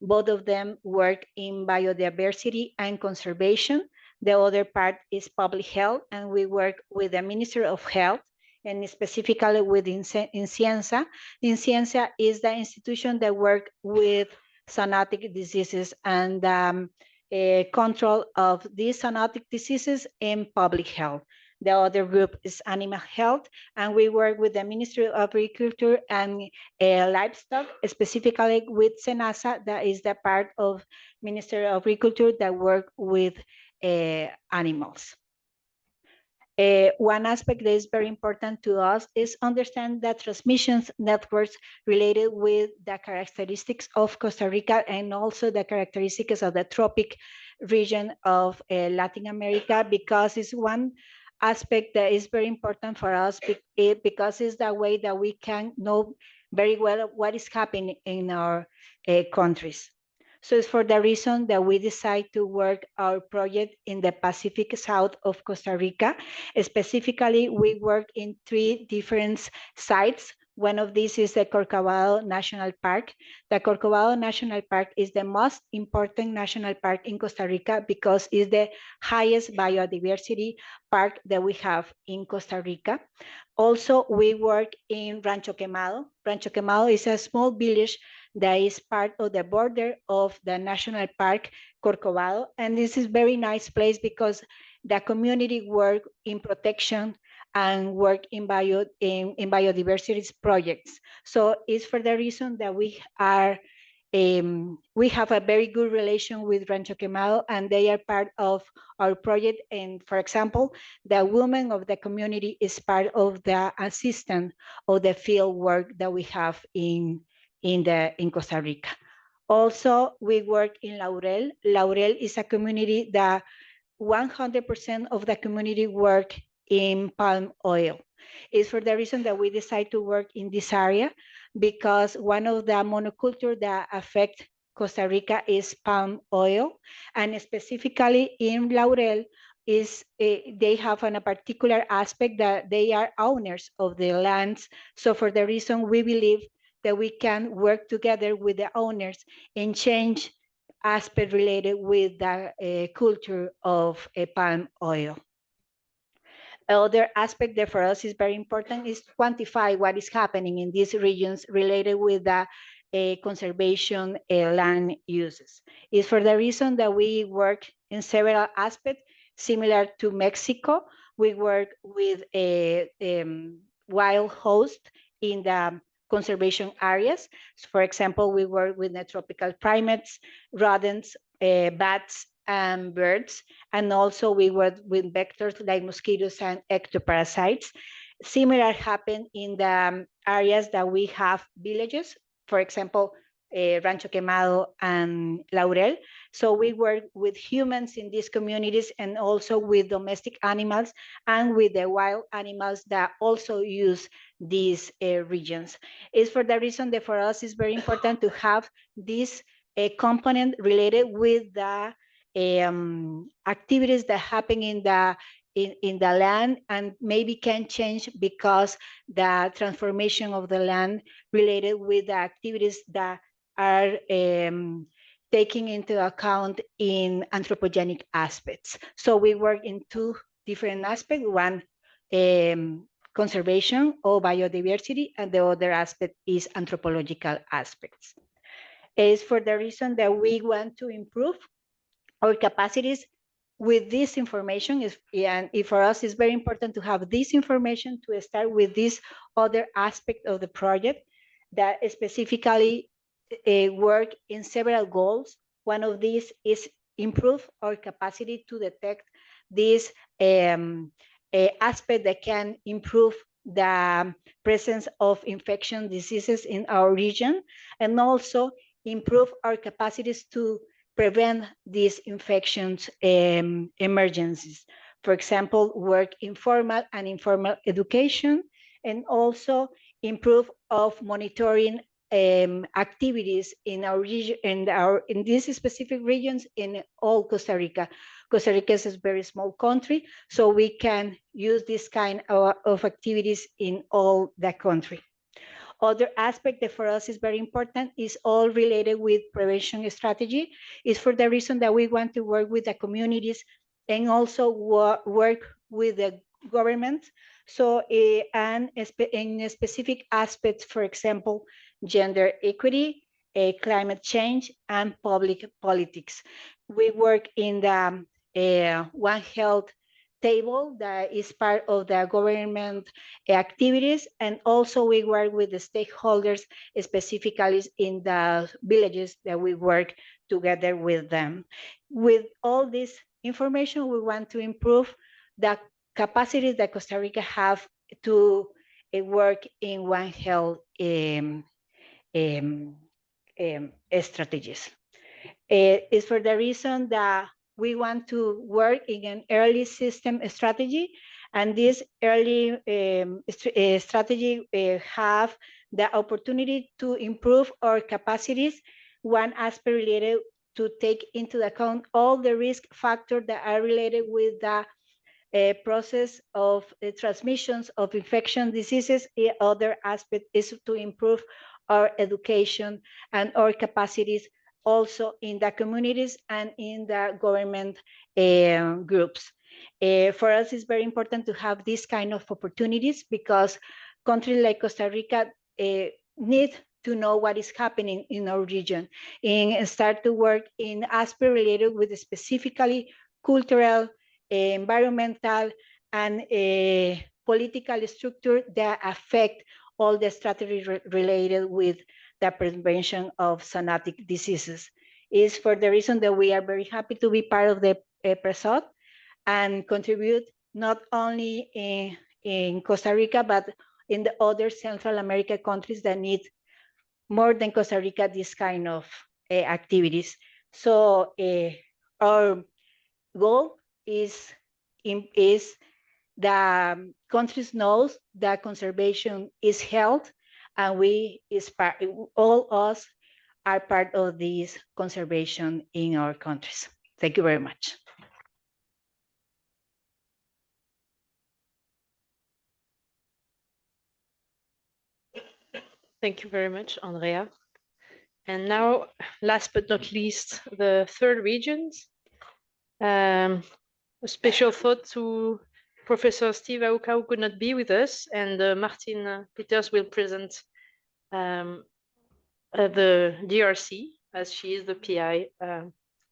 Both of them work in biodiversity and conservation. The other part is public health, and we work with the Ministry of Health, and specifically with INCIENSA. INCIENSA is the institution that works with zoonotic diseases and control of these zoonotic diseases in public health. The other group is animal health, and we work with the Ministry of Agriculture and Livestock, specifically with SENASA, that is the part of Ministry of Agriculture that work with animals. One aspect that is very important to us is understand the transmissions networks related with the characteristics of Costa Rica and also the characteristics of the tropic region of Latin America, because it's one aspect that is very important for us because it's the way that we can know very well what is happening in our countries. So it's for the reason that we decide to work our project in the Pacific South of Costa Rica. Specifically, we work in 3 different sites. One of these is the Corcovado National Park. The Corcovado National Park is the most important national park in Costa Rica because it's the highest biodiversity park that we have in Costa Rica. Also, we work in Rancho Quemado. Rancho Quemado is a small village that is part of the border of the National Park Corcovado. And this is a very nice place because the community work in protection and work in biodiversity projects. So it's for the reason that we have a very good relation with Rancho Quemado, and they are part of our project. And for example, the women of the community is part of the assistant of the field work that we have in Costa Rica. Also, we work in Laurel. Laurel is a community that 100% of the community work in palm oil. It's for the reason that we decide to work in this area because one of the monoculture that affect Costa Rica is palm oil, and specifically in Laurel is they have a particular aspect that they are owners of the lands. So for the reason we believe that we can work together with the owners and change aspect related with the culture of palm oil. Other aspect that for us is very important is quantify what is happening in these regions related with the conservation land uses. It's for the reason that we work in several aspects similar to Mexico. We work with a wild host in the conservation areas. So for example, we work with the tropical primates, rodents, bats, and birds. And also we work with vectors like mosquitoes and ectoparasites. Similar happen in the areas that we have villages. For example, Rancho Quemado and Laurel. So we work with humans in these communities and also with domestic animals and with the wild animals that also use these regions. It's for the reason that for us it's very important to have this component related with the activities that happen in the land and maybe can change because the transformation of the land related with the activities that are taking into account in anthropogenic aspects. So we work in two different aspects. One, conservation or biodiversity, and the other aspect is anthropological aspects. It's for the reason that we want to improve our capacities with this information, and for us it's very important to have this information to start with this other aspect of the project that specifically work in several goals. One of these is improve our capacity to detect this aspect that can improve the presence of infection diseases in our region, and also improve our capacities to prevent these infections emergencies. For example, work in formal and informal education, and also improve of monitoring activities in our region, in these specific regions in all Costa Rica. Costa Rica is a very small country, so we can use this kind of activities in all the country. Other aspect that for us is very important is all related with prevention strategy. Is for the reason that we want to work with the communities and also work with the government. So, and in specific aspects, for example, gender equity, climate change, and public politics. We work in the One Health table that is part of the government activities, and also we work with the stakeholders, specifically in the villages that we work together with them. With all this information, we want to improve the capacity that Costa Rica have to work in One Health strategies. It's for the reason that we want to work in an early system strategy, and this early strategy have the opportunity to improve our capacities. One aspect related to take into account all the risk factors that are related with the process of transmissions of infection diseases. The other aspect is to improve our education and our capacities also in the communities and in the government groups. For us, it's very important to have this kind of opportunities because countries like Costa Rica need to know what is happening in our region and start to work in aspects related with specifically cultural, environmental, and political structure that affect all the strategies related with the prevention of zoonotic diseases. Is for the reason that we are very happy to be part of the PREZODE and contribute not only in Costa Rica, but in the other Central American countries that need more than Costa Rica this kind of activities. So our goal is the countries knows that conservation is health, and we is part, all us are part of this conservation in our countries. Thank you very much. Thank you very much, Andrea. And now, last but not least, the third regions. A special thought to Professor Steve Auca, who could not be with us, and Martin Peters will present the DRC, as she is the PI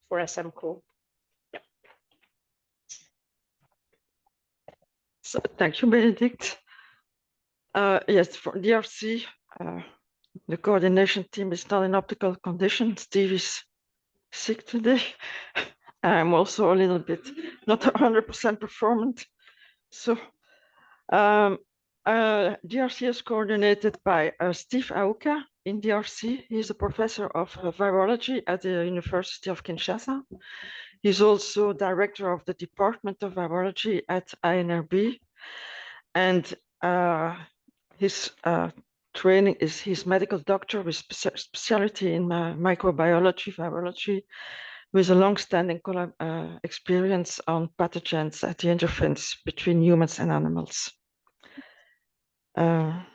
for ASAMCO. Yeah. So, thank you, Benedict. Yes, for DRC, the coordination team is not in optimal condition. Steve is sick today. I'm also a little bit not 100% performant. So DRC is coordinated by Steve Auca in DRC. He's a professor of virology at the University of Kinshasa. He's also director of the Department of Virology at INRB. And his training is he's medical doctor with specialty in microbiology, virology, with a long-standing experience on pathogens at the interface between humans and animals. The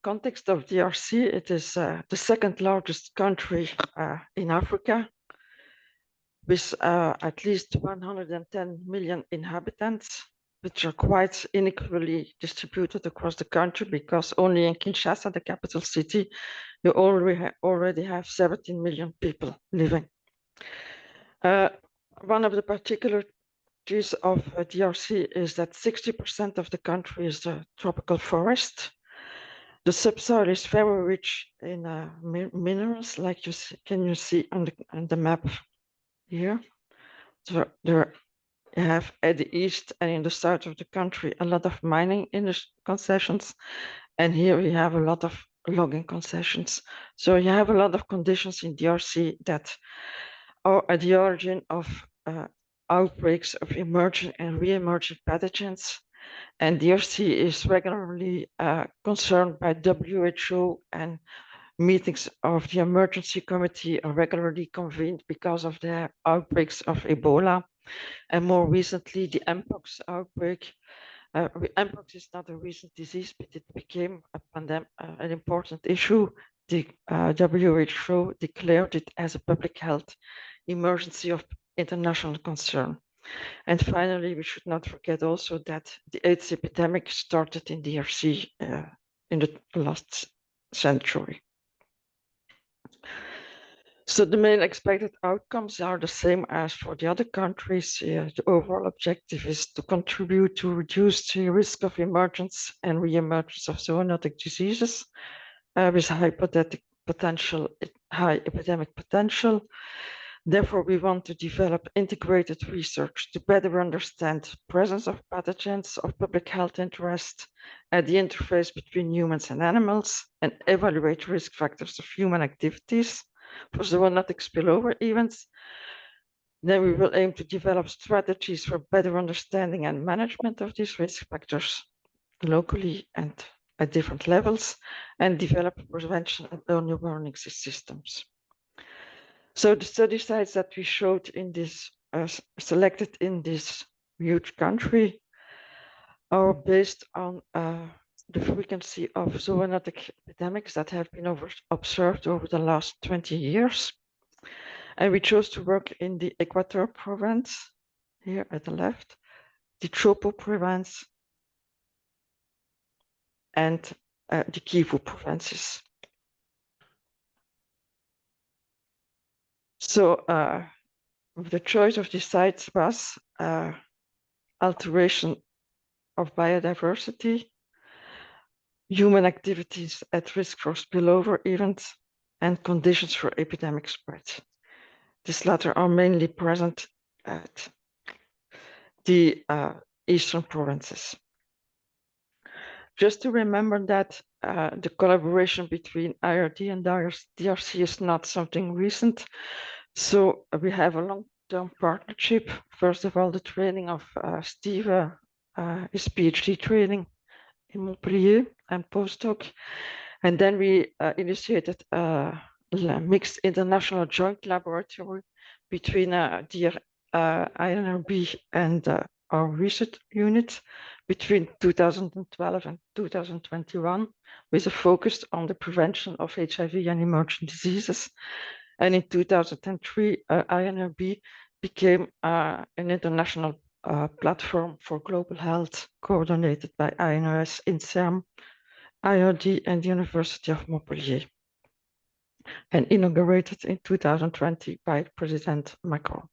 context of DRC, it is the second largest country in Africa, with at least 110 million inhabitants, which are quite unequally distributed across the country, because only in Kinshasa, the capital city, you already have 17 million people living. One of the particularities of DRC is that 60% of the country is a tropical forest. The subsoil is very rich in minerals, like you see on the map here. So there you have at the east and in the south of the country a lot of mining concessions, and here we have a lot of logging concessions. So you have a lot of conditions in DRC that are at the origin of outbreaks of emerging and re-emerging pathogens. And DRC is regularly concerned by WHO, and meetings of the emergency committee are regularly convened because of the outbreaks of Ebola. And more recently, the Mpox outbreak. Mpox is not a recent disease, but it became a pandemic, an important issue. The WHO declared it as a public health emergency of international concern. And finally, we should not forget also that the AIDS epidemic started in DRC in the last century. So the main expected outcomes are the same as for the other countries. The overall objective is to contribute to reduce the risk of emergence and re-emergence of zoonotic diseases with high epidemic potential. Therefore, we want to develop integrated research to better understand the presence of pathogens of public health interest at the interface between humans and animals, and evaluate risk factors of human activities for zoonotic spillover events. Then we will aim to develop strategies for better understanding and management of these risk factors locally and at different levels, and develop prevention and early warning systems. So the study sites that we showed in this, selected in this huge country, are based on the frequency of zoonotic epidemics that have been observed over the last 20 years. And we chose to work in the Equator province, here at the left, the Chopo province, and the Kivu provinces. So the choice of the sites was alteration of biodiversity, human activities at risk for spillover events, and conditions for epidemic spread. These latter are mainly present at the eastern provinces. Just to remember that the collaboration between IRD and DRC is not something recent. So we have a long-term partnership. First of all, the training of Steve, his PhD training in Montpellier and postdoc. And then we initiated a mixed international joint laboratory between the INRB and our research unit between 2012 and 2021, with a focus on the prevention of HIV and emerging diseases. And in 2003, INRB became an international platform for global health, coordinated by INRS, INSERM, IRD, and the University of Montpellier, and inaugurated in 2020 by President Macron.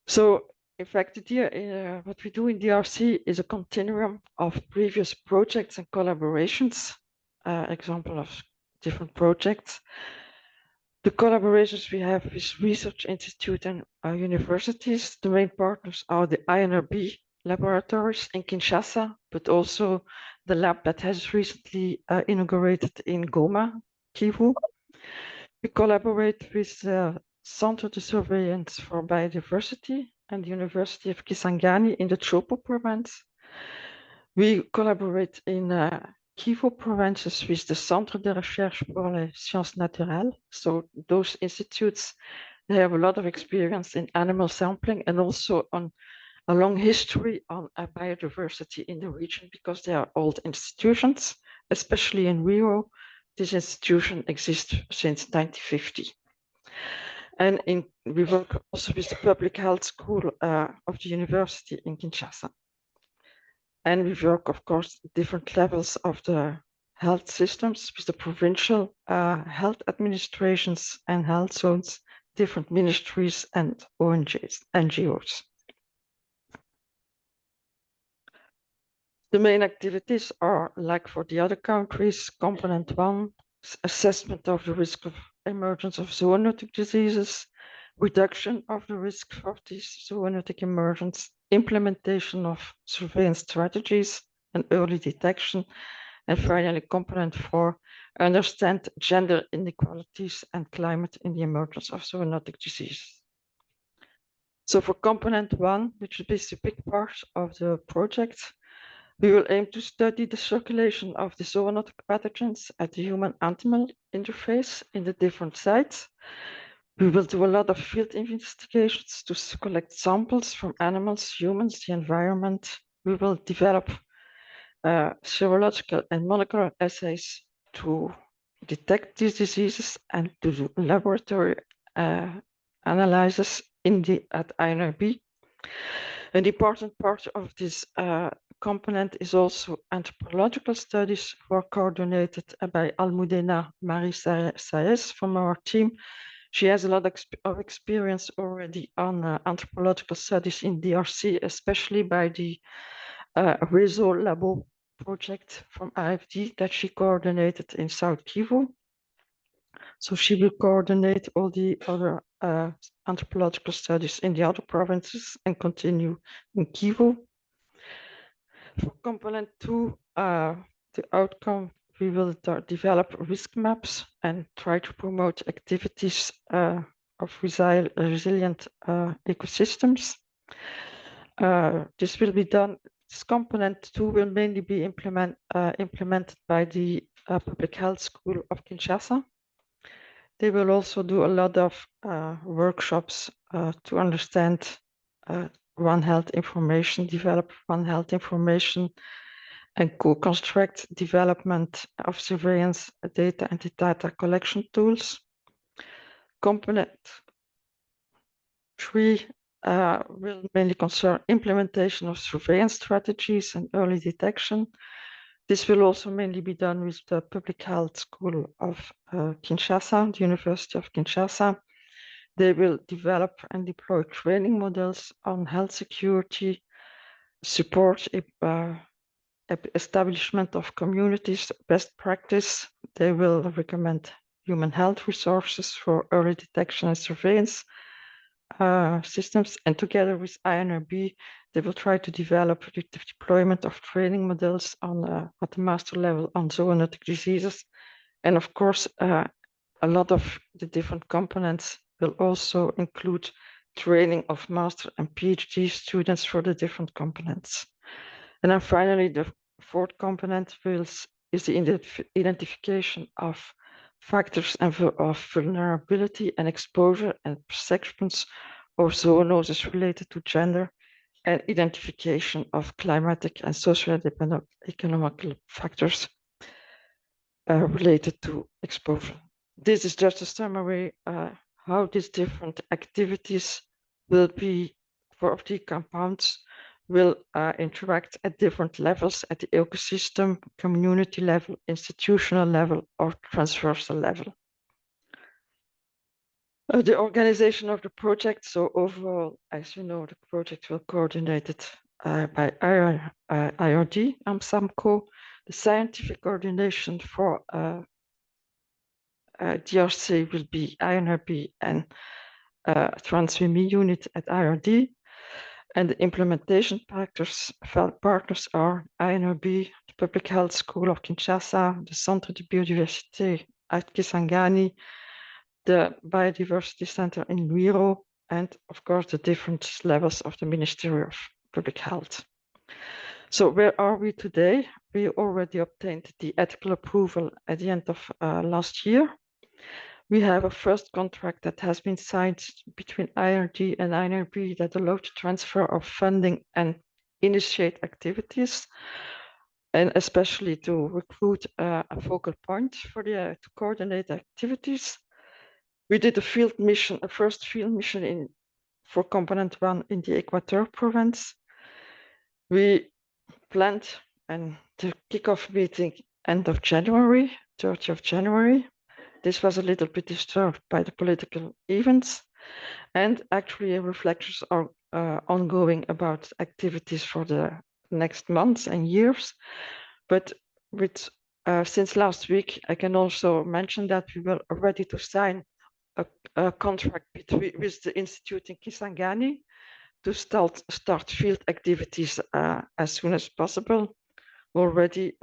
So, in fact, what we do in DRC is a continuum of previous projects and collaborations, example of different projects. The collaborations we have with research institutes and universities. The main partners are the INRB laboratories in Kinshasa, but also the lab that has recently inaugurated in Goma, Kivu. We collaborate with the Centre de Surveillance for Biodiversity and the University of Kisangani in the Chopo province. We collaborate in Kivu provinces with the Centre de Recherche pour les Sciences Naturelles. So those institutes, they have a lot of experience in animal sampling and also on a long history on biodiversity in the region because they are old institutions, especially in Rio. This institution exists since 1950. And we work also with the Public Health School of the University in Kinshasa. And we work, of course, at different levels of the health systems with the provincial health administrations and health zones, different ministries and ONGs, NGOs. The main activities are, like for the other countries, component 1, assessment of the risk of emergence of zoonotic diseases, reduction of the risk of this zoonotic emergence, implementation of surveillance strategies and early detection, and finally, component 4, understand gender inequalities and climate in the emergence of zoonotic disease. So for component 1, which is a big part of the project, we will aim to study the circulation of the zoonotic pathogens at the human-animal interface in the different sites. We will do a lot of field investigations to collect samples from animals, humans, the environment. We will develop serological and molecular assays to detect these diseases and to do laboratory analysis at INRB. An important part of this component is also anthropological studies who are coordinated by Almudena Marie Saez from our team. She has a lot of experience already on anthropological studies in DRC, especially by the Réseau Labo project from AFD that she coordinated in South Kivu. So she will coordinate all the other anthropological studies in the other provinces and continue in Kivu. For component 2, the outcome, we will develop risk maps and try to promote activities of resilient ecosystems. This will be done. This component 2 will mainly be implemented by the Public Health School of Kinshasa. They will also do a lot of workshops to understand One Health information, develop One Health information, and co-construct development of surveillance data and the data collection tools. Component 3 will mainly concern implementation of surveillance strategies and early detection. This will also mainly be done with the Public Health School of Kinshasa, the University of Kinshasa. They will develop and deploy training models on health security, support establishment of communities, best practice. They will recommend human health resources for early detection and surveillance systems, and together with INRB, they will try to develop the deployment of training models on at the master level on zoonotic diseases. And of course, a lot of the different components will also include training of master and PhD students for the different components. And then finally, the fourth component is the identification of factors of vulnerability and exposure and perceptions of zoonosis related to gender, and identification of climatic and socio-economic factors related to exposure. This is just a summary how these different activities will be for the compounds will interact at different levels at the ecosystem, community level, institutional level, or transversal level. The organization of the project. So overall, as you know, the project will be coordinated by IRD, ASAMCO. The scientific coordination for DRC will be INRB and Transvimi unit at IRD. And the implementation partners are INRB, the Public Health School of Kinshasa, the Centre de Biodiversité at Kisangani, the Biodiversity Center in Luiro, and of course the different levels of the Ministry of Public Health. So where are we today? We already obtained the ethical approval at the end of last year. We have a first contract that has been signed between IRG and INRB that allows the transfer of funding and initiate activities, and especially to recruit a focal point for to coordinate activities. We did a field mission, a first field mission for component 1 in the Equateur province. We planned the kickoff meeting end of January, 30th of January. This was a little bit disturbed by the political events, and actually reflections are ongoing about activities for the next months and years. But with since last week, I can also mention that we were ready to sign a contract with the institute in Kisangani to start field activities as soon as possible. Already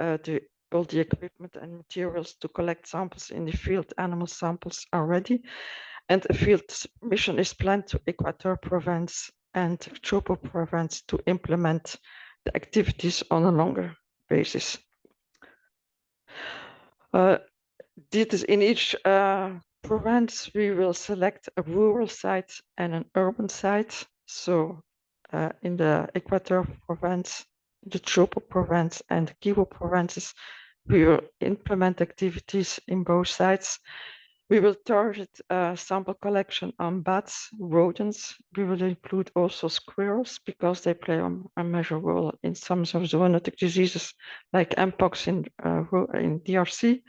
all the equipment and materials to collect samples in the field, animal samples are ready. And a field mission is planned to Equateur province and Chopo province to implement the activities on a longer basis. In each province, we will select a rural site and an urban site. So in the Equateur province, the Chopo province and the Kivu provinces, we will implement activities in both sites. We will target sample collection on bats, rodents. We will include also squirrels because they play a major role in some of zoonotic diseases like Mpox in DRC.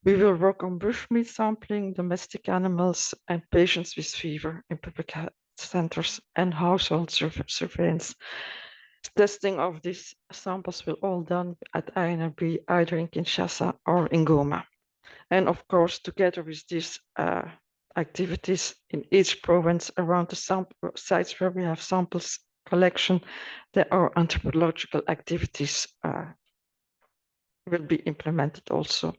We will work on bushmeat sampling, domestic animals, and patients with fever in public health centers and household surveillance. Testing of these samples will all done at INRB, either in Kinshasa or in Goma. And of course, together with these activities in each province around the sample sites where we have samples collection, there are anthropological activities will be implemented also.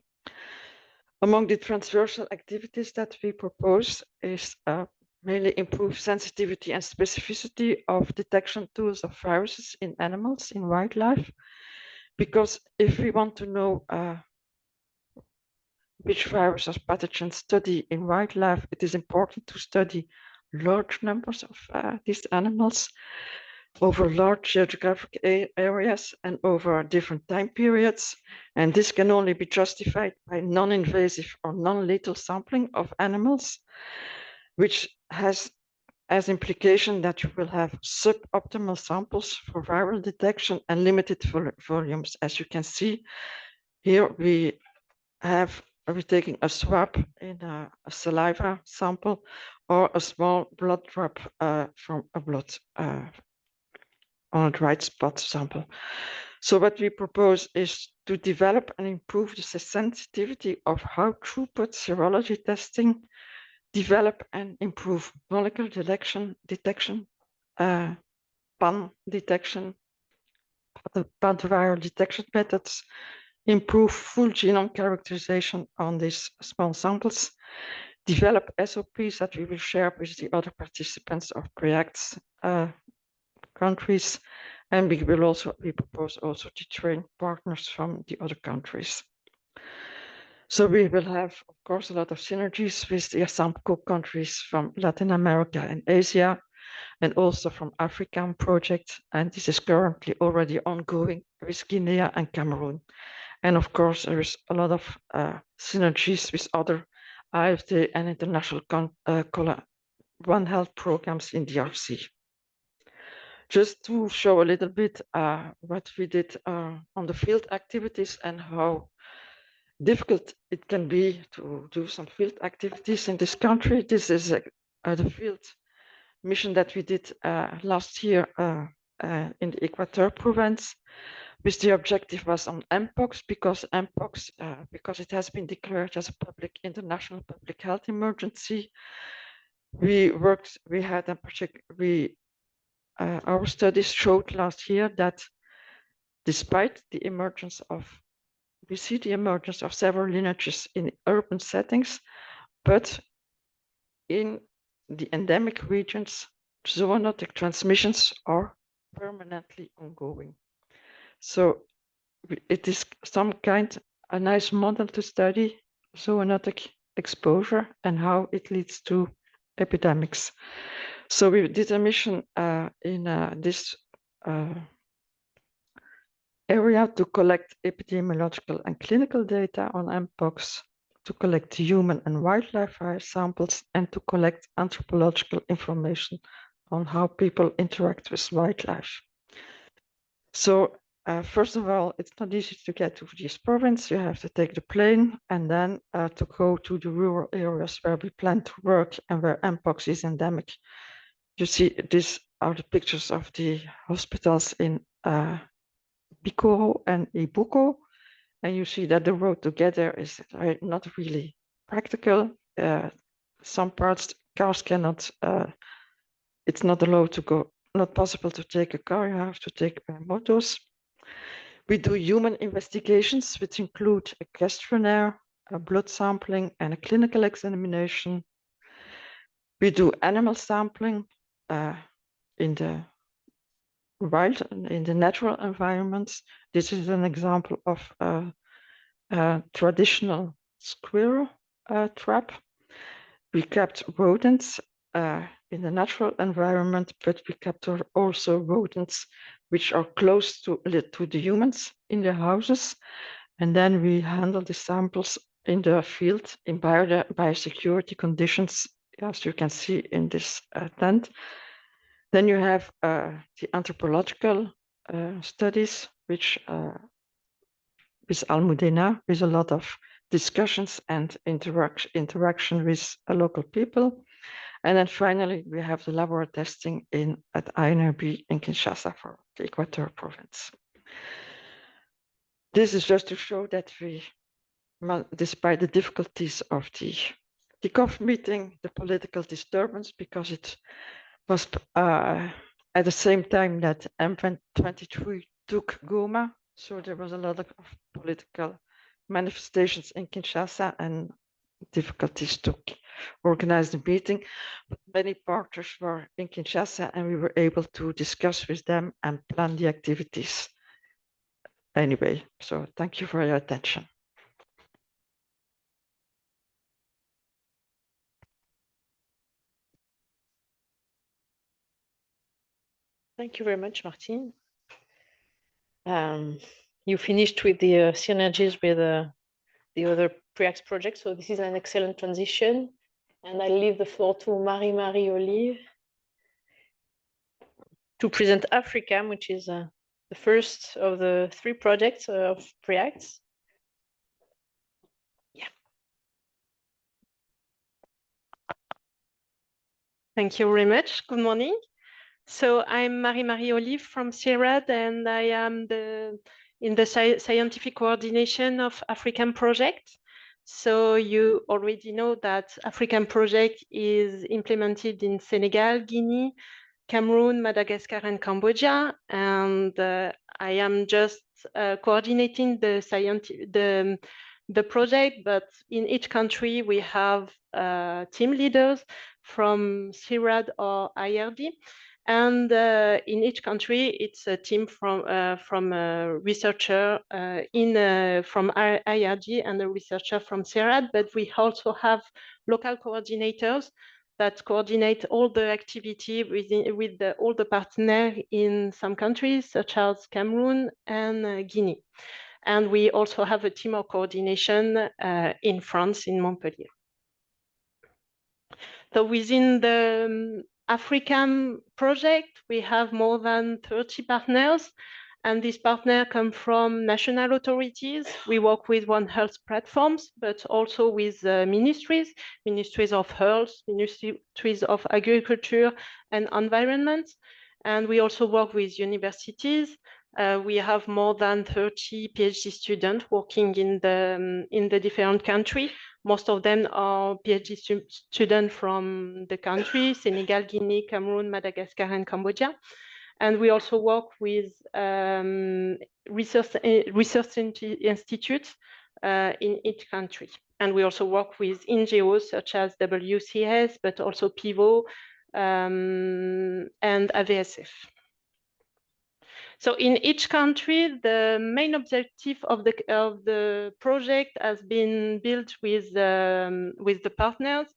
Among the transversal activities that we propose is mainly improve sensitivity and specificity of detection tools of viruses in animals, in wildlife, because if we want to know which virus or pathogens study in wildlife, it is important to study large numbers of these animals over large geographic areas and over different time periods. And this can only be justified by non-invasive or non-lethal sampling of animals, which has as implication that you will have suboptimal samples for viral detection and limited volumes. As you can see here, we're taking a swab in a saliva sample or a small blood drop from a blood on a dried spot sample. So what we propose is to develop and improve the sensitivity of high throughput serology testing, develop and improve molecular detection, pan detection, viral detection methods, improve full genome characterization on these small samples, develop SOPs that we will share with the other participants of PREACTS countries, and we propose also to train partners from the other countries. So we will have, of course, a lot of synergies with the ASAMCO countries from Latin America and Asia, and also from African projects. And this is currently already ongoing with Guinea and Cameroon. And of course, there is a lot of synergies with other IFD and international One Health programs in DRC. Just to show a little bit what we did on the field activities and how difficult it can be to do some field activities in this country. This is the field mission that we did last year in the Equateur province, which the objective was on Mpox, because Mpox, because it has been declared as a international public health emergency. Our studies showed last year that despite the emergence of, we see the emergence of several lineages in urban settings, but in the endemic regions, zoonotic transmissions are permanently ongoing. So it is some kind, a nice model to study zoonotic exposure and how it leads to epidemics. So we did a mission in this area to collect epidemiological and clinical data on Mpox, to collect human and wildlife virus samples, and to collect anthropological information on how people interact with wildlife. So first of all, it's not easy to get to this province. You have to take the plane and then to go to the rural areas where we plan to work and where Mpox is endemic. You see, these are the pictures of the hospitals in Bikoro and Ibuko, and you see that the road together is not really practical. Some parts cars cannot, it's not allowed to go, not possible to take a car, you have to take motos. We do human investigations, which include a questionnaire, a blood sampling, and a clinical examination. We do animal sampling in the wild, in the natural environments. This is an example of a traditional squirrel trap. We kept rodents in the natural environment, but we capture also rodents which are close to the humans in the houses. And then we handle the samples in the field in biosecurity conditions, as you can see in this tent. Then you have the anthropological studies, which with Almudena, with a lot of discussions and interaction with local people. And then finally, we have the laboratory testing at INRB in Kinshasa for the Equator province. This is just to show that we, despite the difficulties of the kickoff meeting, the political disturbance, because it was at the same time that M23 took Goma, so there was a lot of political manifestations in Kinshasa and difficulties to organize the meeting. But many partners were in Kinshasa and we were able to discuss with them and plan the activities. Anyway, so thank you for your attention. Thank you very much, Martine. You finished with the synergies with the other PREACTS projects, so this is an excellent transition. And I leave the floor to Marie-Marie Olive to present Africa, which is the first of the 3 projects of PREACTS. Yeah. Thank you very much. Good morning. So I'm Marie-Marie Olive from CIRAD, and I am in the scientific coordination of African project. So you already know that African project is implemented in Senegal, Guinea, Cameroon, Madagascar, and Cambodia. And I am just coordinating the project, but in each country we have team leaders from CIRAD or IRD. And in each country, it's a team from a researcher from IRG and a researcher from CIRAD, but we also have local coordinators that coordinate all the activity with all the partners in some countries, such as Cameroon and Guinea. And we also have a team of coordination in France, in Montpellier. So within the African project, we have more than 30 partners, and these partners come from national authorities. We work with One Health platforms, but also with ministries of health, ministries of agriculture and environment. And we also work with universities. We have more than 30 PhD students working in the different countries. Most of them are PhD students from the country, Senegal, Guinea, Cameroon, Madagascar, and Cambodia. And we also work with research institutes in each country. And we also work with NGOs such as WCS, but also PIVO and AVSF. So in each country, the main objective of the project has been built with the partners.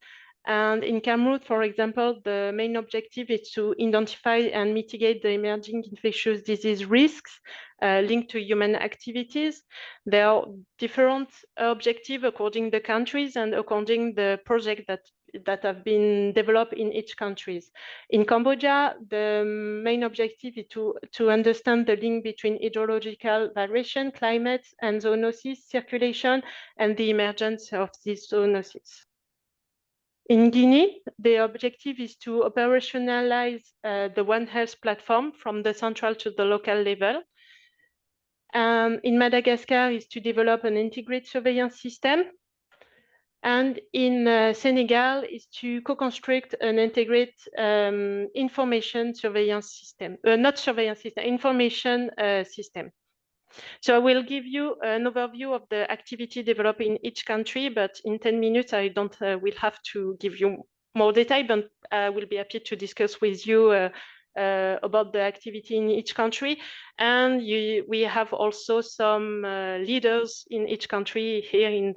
And in Cameroon, for example, the main objective is to identify and mitigate the emerging infectious disease risks linked to human activities. There are different objectives according to the countries and according to the project that have been developed in each country. In Cambodia, the main objective is to understand the link between hydrological variation, climate, and zoonosis circulation, and the emergence of this zoonosis. In Guinea, the objective is to operationalize the One Health platform from the central to the local level. In Madagascar is to develop an integrated surveillance system. And in Senegal is to co-construct an integrated information surveillance system, not surveillance system, information system. So I will give you an overview of the activity developed in each country, but in 10 minutes, I will have to give you more detail, but I will be happy to discuss with you about the activity in each country. And we have also some leaders in each country here in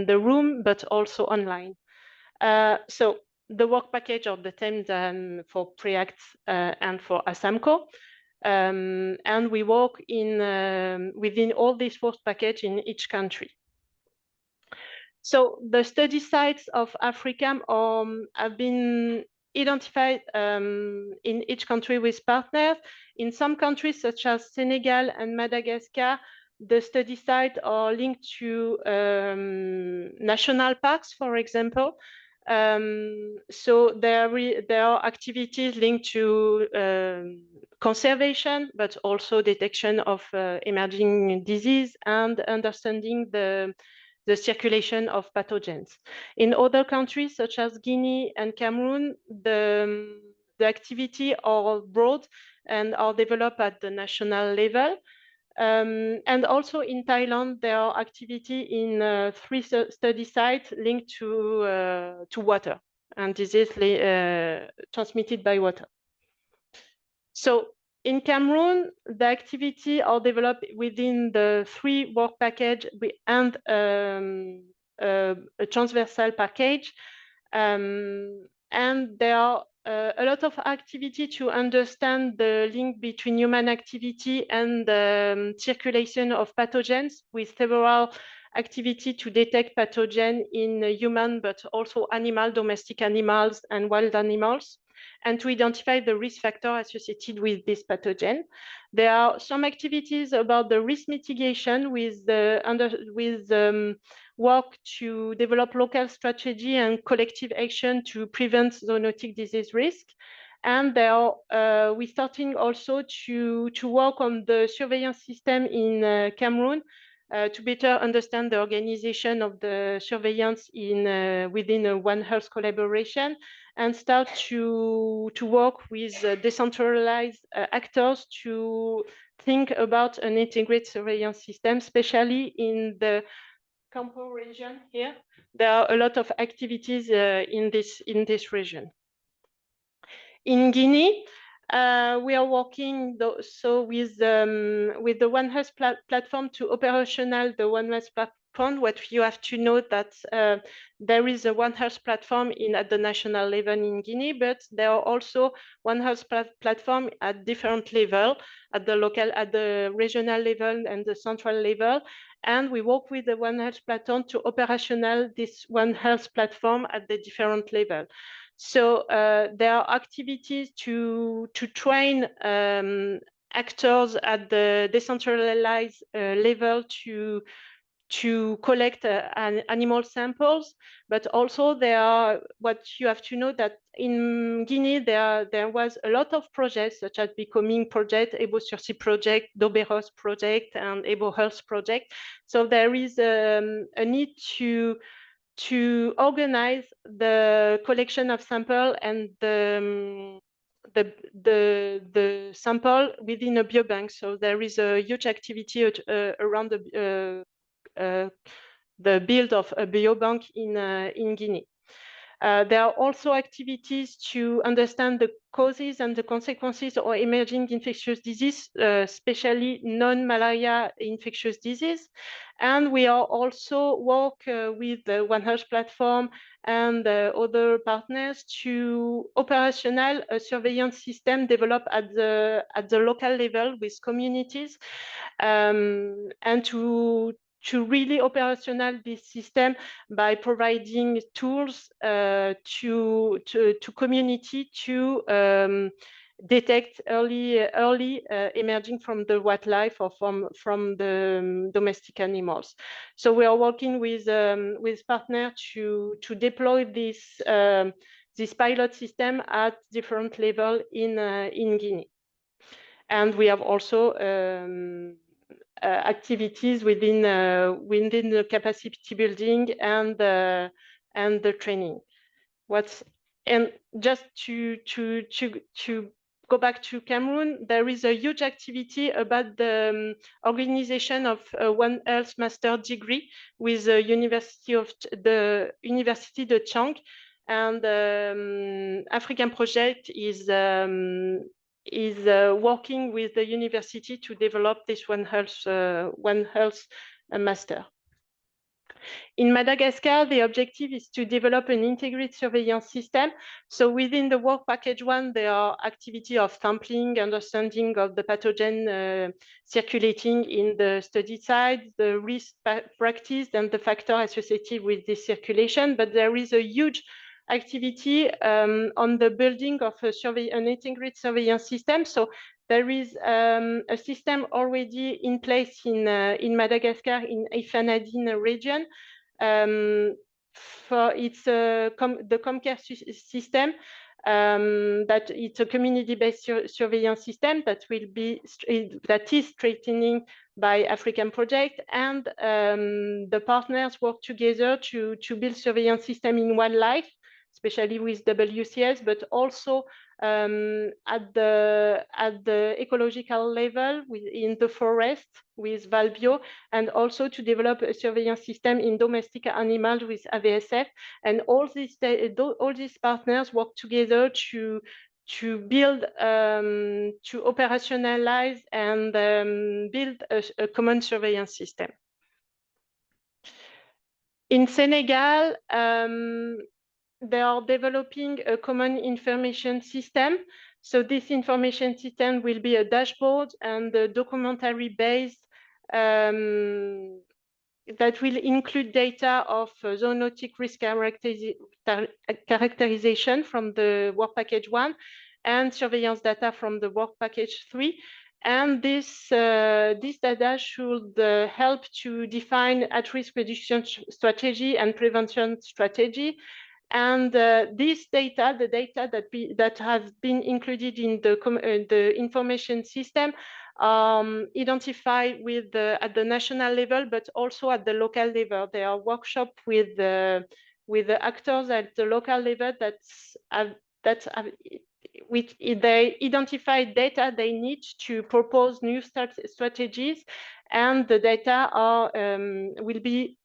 the room, but also online. So the work package of the team done for PREACTS and for ASAMCO. And we work within all these work package in each country. So the study sites of Africa have been identified in each country with partners. In some countries, such as Senegal and Madagascar, the study sites are linked to national parks, for example. So there are activities linked to conservation, but also detection of emerging disease and understanding the circulation of pathogens. In other countries, such as Guinea and Cameroon, the activity are broad and are developed at the national level. And also in Thailand, there are activity in 3 study sites linked to water and disease transmitted by water. So in Cameroon, the activity are developed within the 3 work package and a transversal package. And there are a lot of activity to understand the link between human activity and the circulation of pathogens, with several activity to detect pathogen in human, but also animal, domestic animals and wild animals, and to identify the risk factor associated with this pathogen. There are some activities about the risk mitigation with work to develop local strategy and collective action to prevent zoonotic disease risk. And we're starting also to work on the surveillance system in Cameroon to better understand the organization of the surveillance within a One Health collaboration, and start to work with decentralized actors to think about an integrated surveillance system, especially in the Campo region here. There are a lot of activities in this region. In Guinea, we are working with the One Health platform to operational the One Health platform. What you have to know that there is a One Health platform at the national level in Guinea, but there are also One Health platform at different level, at the local, at the regional level and the central level. And we work with the One Health platform to operational this One Health platform at the different level. So there are activities to train actors at the decentralized level to collect animal samples, but also what you have to know that in Guinea there was a lot of projects such as Becoming Project, Ebo Sursi Project, Doberos Project, and Ebo Health Project. So there is a need to organize the collection of sample and the sample within a biobank. So there is a huge activity around the build of a biobank in Guinea. There are also activities to understand the causes and the consequences of emerging infectious disease, especially non-malaria infectious disease. And we are also work with the One Health platform and other partners to operational surveillance system developed at the local level with communities, and to really operational this system by providing tools to community to detect early emerging from the wildlife or from the domestic animals. So we are working with partners to deploy this pilot system at different level in Guinea. And we have also activities within the capacity building and the training. And just to go back to Cameroon, there is a huge activity about the organization of One Health master degree with the University de Chang, and African project is working with the university to develop this One Health master. In Madagascar, the objective is to develop an integrated surveillance system. So within the work package 1, there are activity of sampling, understanding of the pathogen circulating in the study site, the risk practice, and the factor associated with this circulation. But there is a huge activity on the building of an integrated surveillance system. So there is a system already in place in Madagascar, in Ifanadine region. For it's the ComCare system, that it's a community-based surveillance system that is strengthening by African project, and the partners work together to build surveillance system in wildlife, especially with WCS, but also at the ecological level in the forest with Valbio, and also to develop a surveillance system in domestic animals with AVSF. And all these partners work together to build, to operationalize and build a common surveillance system. In Senegal, they are developing a common information system. So this information system will be a dashboard and a documentary based that will include data of zoonotic risk characterization from the work package 1 and surveillance data from the work package 3. And this data should help to define at-risk reduction strategy and prevention strategy. And this data, the data that has been included in the information system, identified at the national level, but also at the local level. There are workshops with the actors at the local level which they identify data they need to propose new strategies, and the data will be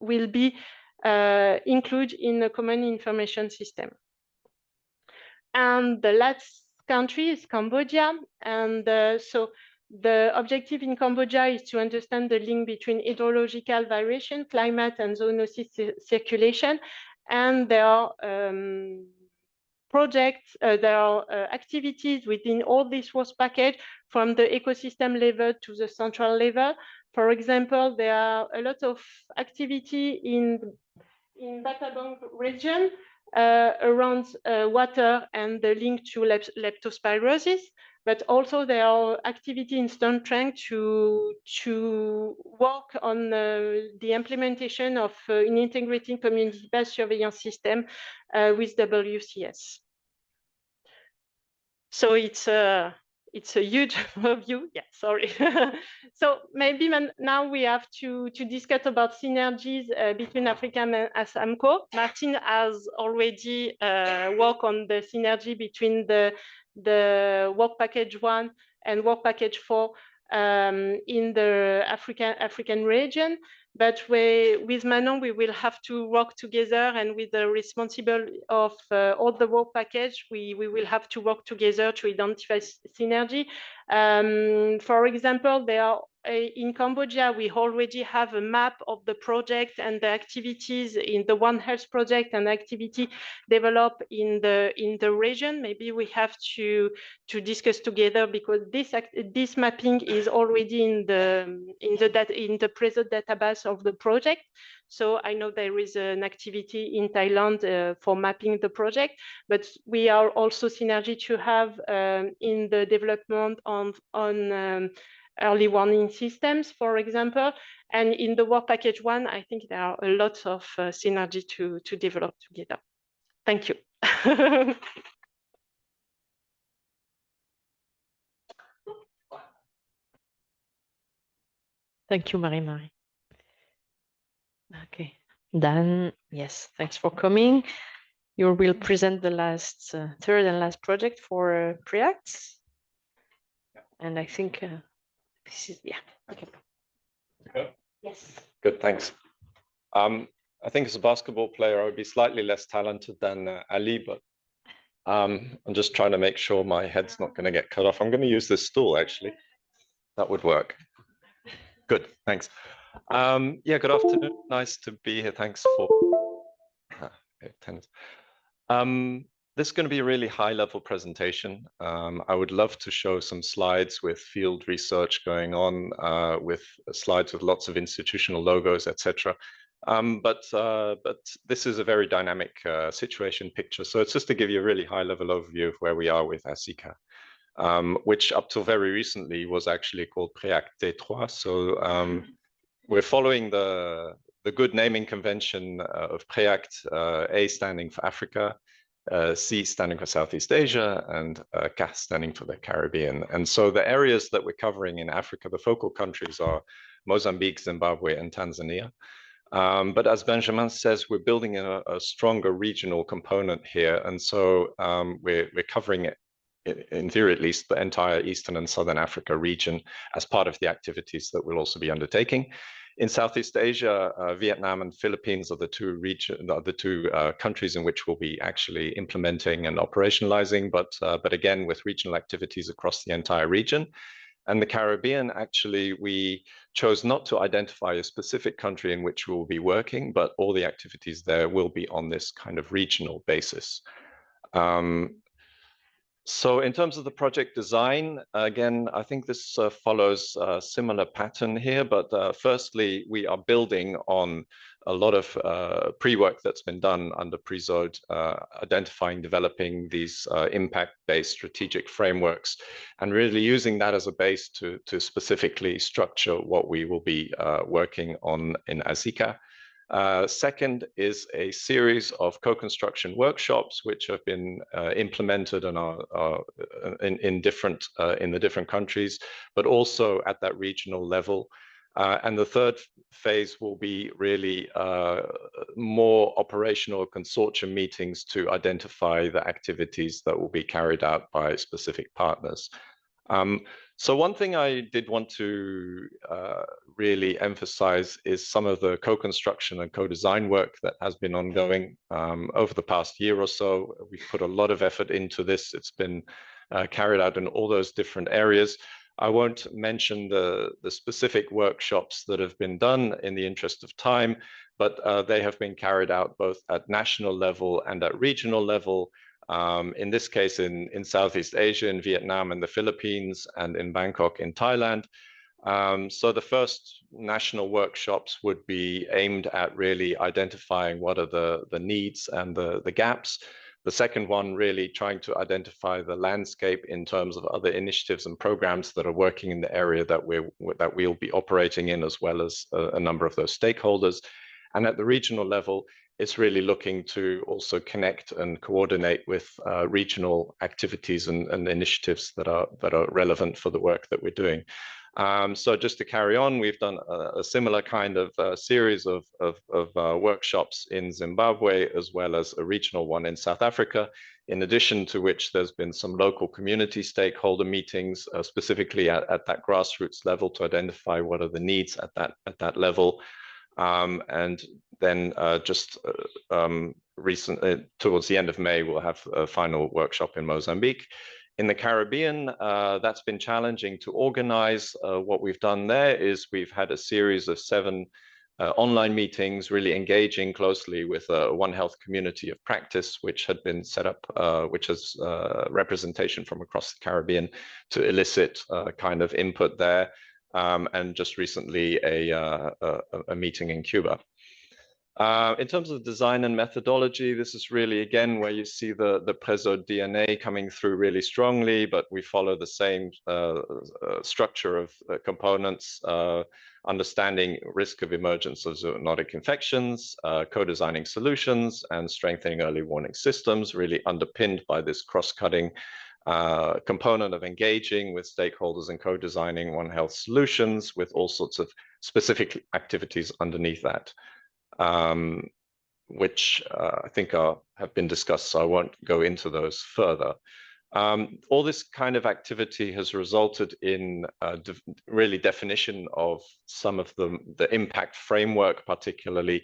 included in a common information system. And the last country is Cambodia, and so the objective in Cambodia is to understand the link between hydrological variation, climate, and zoonosis circulation. And there are projects, there are activities within all this work package from the ecosystem level to the central level. For example, there are a lot of activity in Batabang region around water and the link to leptospirosis, but also there are activity in Stone Trunk to work on the implementation of an integrating community-based surveillance system with WCS. So it's a huge view. Yeah, sorry. So maybe now we have to discuss about synergies between Africa and ASAMCO. Martin has already worked on the synergy between the the work package 1 and work package 4 in the African region. But with Manon, we will have to work together, and with the responsible of all the work package, we will have to work together to identify synergy. For example, there are in Cambodia, we already have a map of the project and the activities in the One Health project and activity developed in the region. Maybe we have to discuss together, because this mapping is already in the PREZODE database of the project. So I know there is an activity in Thailand for mapping the project, but we are also synergy to have in the development on early warning systems, for example. And in the work package 1, I think there are a lot of synergy to develop together. Thank you. Thank you, Marie-Marie. Okay, Dan, yes, thanks for coming. You will present the last, third and last project for PREACTS. And I think this is, yeah, okay. Good. Yes. Good, thanks. I think as a basketball player, I would be slightly less talented than Ali, but I'm just trying to make sure my head's not going to get cut off. I'm going to use this stool, actually. That would work. Good, thanks. Yeah, good afternoon. Nice to be here. Thanks for attendance. This is going to be a really high-level presentation. I would love to show some slides with field research going on, with slides with lots of institutional logos, etc. But this is a very dynamic situation picture. So it's just to give you a really high-level overview of where we are with ASICA, which up till very recently was actually called PREACTS 3. So we're following the good naming convention of PREACTS, A standing for Africa, C standing for Southeast Asia, and CA standing for the Caribbean. And so the areas that we're covering in Africa, the focal countries are Mozambique, Zimbabwe, and Tanzania. But as Benjamin says, we're building a stronger regional component here. And so we're covering it, in theory at least, the entire Eastern and Southern Africa region as part of the activities that we'll also be undertaking. In Southeast Asia, Vietnam and Philippines are the two countries in which we'll be actually implementing and operationalizing, but again, with regional activities across the entire region. And the Caribbean, actually, we chose not to identify a specific country in which we'll be working, but all the activities there will be on this kind of regional basis. So in terms of the project design, again, I think this follows a similar pattern here, but firstly, we are building on a lot of pre-work that's been done under PREZODE, identifying, developing these impact-based strategic frameworks, and really using that as a base to specifically structure what we will be working on in ASICA. Second is a series of co-construction workshops which have been implemented and are in the different countries, but also at that regional level. And the third phase will be really more operational consortium meetings to identify the activities that will be carried out by specific partners. So one thing I did want to really emphasize is some of the co-construction and co-design work that has been ongoing over the past year or so. We've put a lot of effort into this. It's been carried out in all those different areas. I won't mention the specific workshops that have been done in the interest of time, but they have been carried out both at national level and at regional level. In this case, in Southeast Asia, in Vietnam and the Philippines, and in Bangkok in Thailand. So the first national workshops would be aimed at really identifying what are the needs and the gaps. The second one really trying to identify the landscape in terms of other initiatives and programs that are working in the area that we'll be operating in, as well as a number of those stakeholders. And at the regional level, it's really looking to also connect and coordinate with regional activities and initiatives that are relevant for the work that we're doing. So just to carry on, we've done a similar kind of series of workshops in Zimbabwe, as well as a regional one in South Africa, in addition to which there's been some local community stakeholder meetings, specifically at that grassroots level, to identify what are the needs at that level. And then recently, towards the end of May, we'll have a final workshop in Mozambique. In the Caribbean, that's been challenging to organize. What we've done there is we've had a series of 7 online meetings, really engaging closely with One Health community of practice, which had been set up, which has representation from across the Caribbean to elicit kind of input there. And just recently a meeting in Cuba. In terms of design and methodology, this is really, again, where you see the PREZODE DNA coming through really strongly, but we follow the same structure of components, understanding risk of emergence of zoonotic infections, co-designing solutions, and strengthening early warning systems, really underpinned by this cross-cutting component of engaging with stakeholders and co-designing One Health solutions with all sorts of specific activities underneath that. Which I think have been discussed, so I won't go into those further. All this kind of activity has resulted in really definition of some of the impact framework, particularly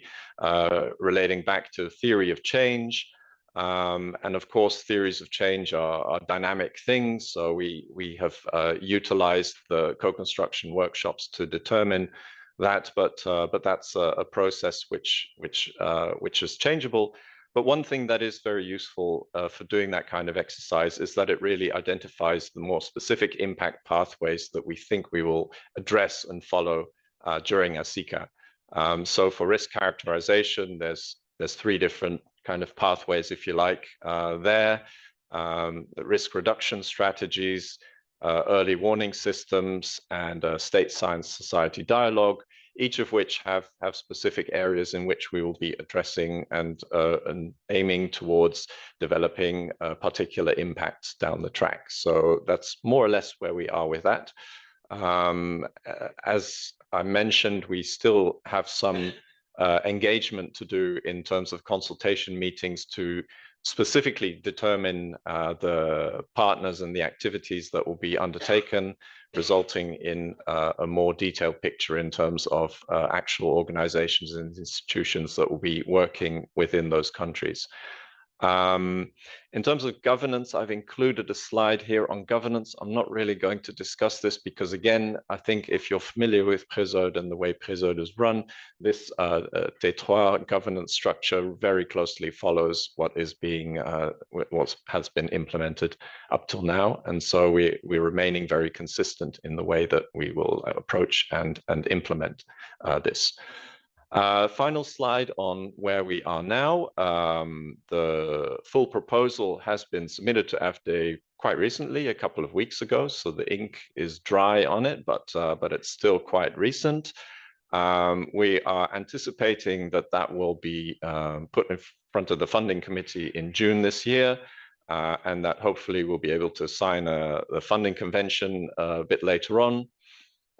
relating back to theory of change. And of course, theories of change are dynamic things. So we have utilized the co-construction workshops to determine that, but that's a process which is changeable. But one thing that is very useful for doing that kind of exercise is that it really identifies the more specific impact pathways that we think we will address and follow during ASICA. So for risk characterization, there's 3 different kind of pathways, if you like, there. The risk reduction strategies, early warning systems, and state science society dialogue, each of which have specific areas in which we will be addressing and aiming towards developing particular impacts down the track. So that's more or less where we are with that. As I mentioned, we still have some engagement to do in terms of consultation meetings to specifically determine the partners and the activities that will be undertaken, resulting in a more detailed picture in terms of actual organizations and institutions that will be working within those countries. In terms of governance, I've included a slide here on governance. I'm not really going to discuss this because, again, I think if you're familiar with PREZODE and the way PREZODE is run, this T3 governance structure very closely follows what is being, what has been implemented up till now. And so we're remaining very consistent in the way that we will approach and implement this. Final slide on where we are now. The full proposal has been submitted to AFDE quite recently, a couple of weeks ago, so the ink is dry on it, but it's still quite recent. We are anticipating that will be put in front of the funding committee in June this year, and that hopefully we'll be able to sign the funding convention a bit later on.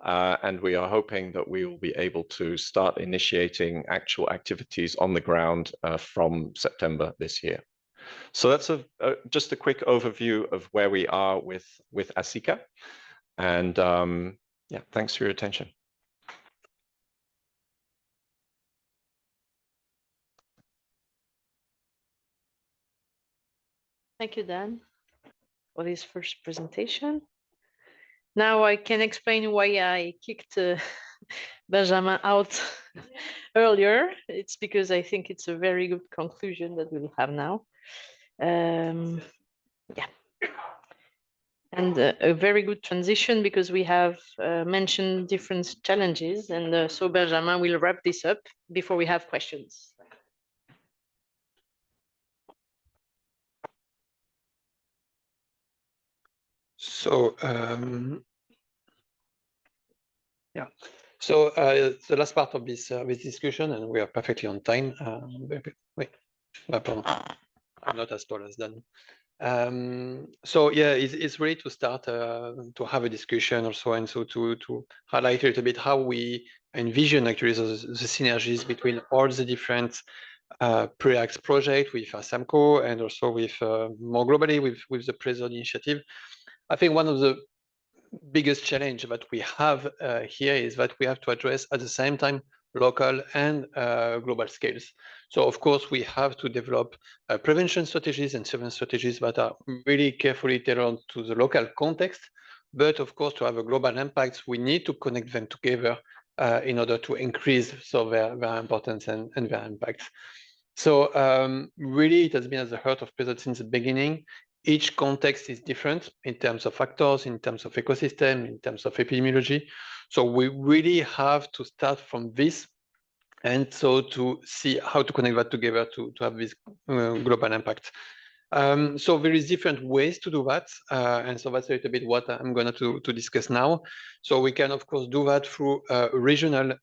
And we are hoping that we will be able to start initiating actual activities on the ground from September this year. So that's just a quick overview of where we are with ASICA. And yeah, thanks for your attention. Thank you, Dan, for this first presentation. Now I can explain why I kicked Benjamin out earlier. It's because I think it's a very good conclusion that we'll have now. Yeah. And a very good transition because we have mentioned different challenges. And so Benjamin will wrap this up before we have questions. So, yeah. So the last part of this discussion, and we are perfectly on time. Wait, no problem. I'm not as tall as Dan. So yeah, it's really to start to have a discussion also, and so to highlight a little bit how we envision actually the synergies between all the different PREACTS project with ASAMCO and also with more globally with the PREZODE initiative. I think one of the biggest challenge that we have here is that we have to address at the same time local and global scales. So of course we have to develop prevention strategies and surveillance strategies that are really carefully tailored to the local context. But of course, to have a global impact, we need to connect them together in order to increase their importance and their impact. So really, it has been at the heart of PREZODE since the beginning. Each context is different in terms of factors, in terms of ecosystem, in terms of epidemiology. So we really have to start from this, and so to see how to connect that together to have this global impact. So there is different ways to do that, and so that's a little bit what I'm going to discuss now. So we can of course do that through a regional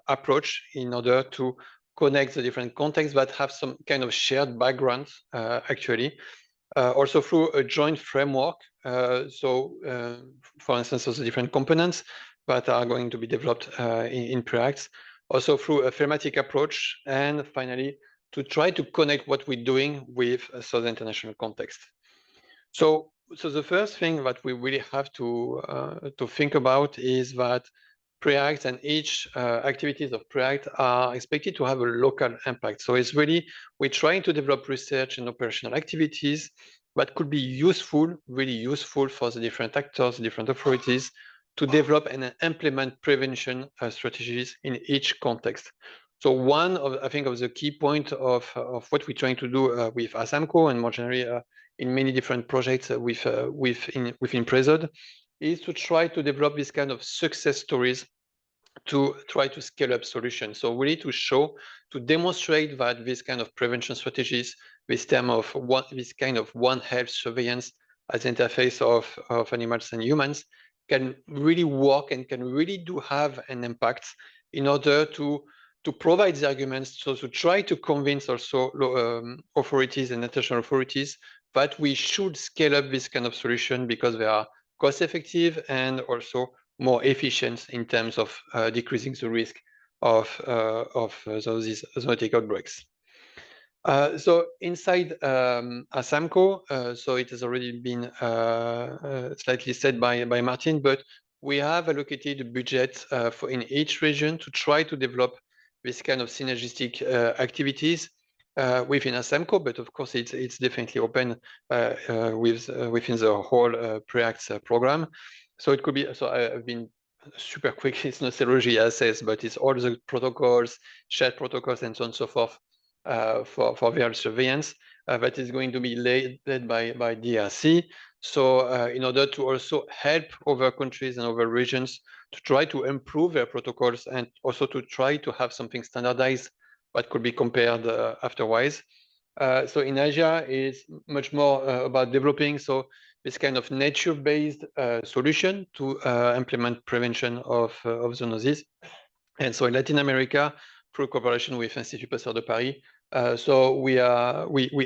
approach in order to connect the different contexts that have some kind of shared background actually. Also through a joint framework. For instance, of the different components that are going to be developed in PREACTS. Also through a thematic approach, and finally, to try to connect what we're doing with the international context. So the first thing that we really have to think about is that PREACTS and each activities of PREACTS are expected to have a local impact. So it's really, we're trying to develop research and operational activities that could be useful, really useful for the different actors, different authorities to develop and implement prevention strategies in each context. So one of, I think, of the key point of what we're trying to do with ASAMCO and more generally in many different projects within PREZODE is to try to develop this kind of success stories to try to scale up solutions. So really to show, to demonstrate that this kind of prevention strategies, this kind of One Health surveillance as interface of animals and humans can really work and can really do have an impact in order to provide the arguments, so to try to convince also authorities and international authorities that we should scale up this kind of solution because they are cost effective and also more efficient in terms of decreasing the risk of these zoonotic outbreaks. So inside ASAMCO, so it has already been slightly said by Martin, but we have allocated a budget in each region to try to develop this kind of synergistic activities within ASAMCO, but of course it's definitely open within the whole PREACTS program. So it could be, so I've been super quick, it's not serology assays, but it's all the protocols, shared protocols, and so on and so forth for viral surveillance that is going to be led by DRC. So in order to also help other countries and other regions to try to improve their protocols and also to try to have something standardized that could be compared afterwards. So in Asia, it's much more about developing this kind of nature-based solution to implement prevention of zoonosis. And so in Latin America, through cooperation with Institut Pasteur de Paris, so we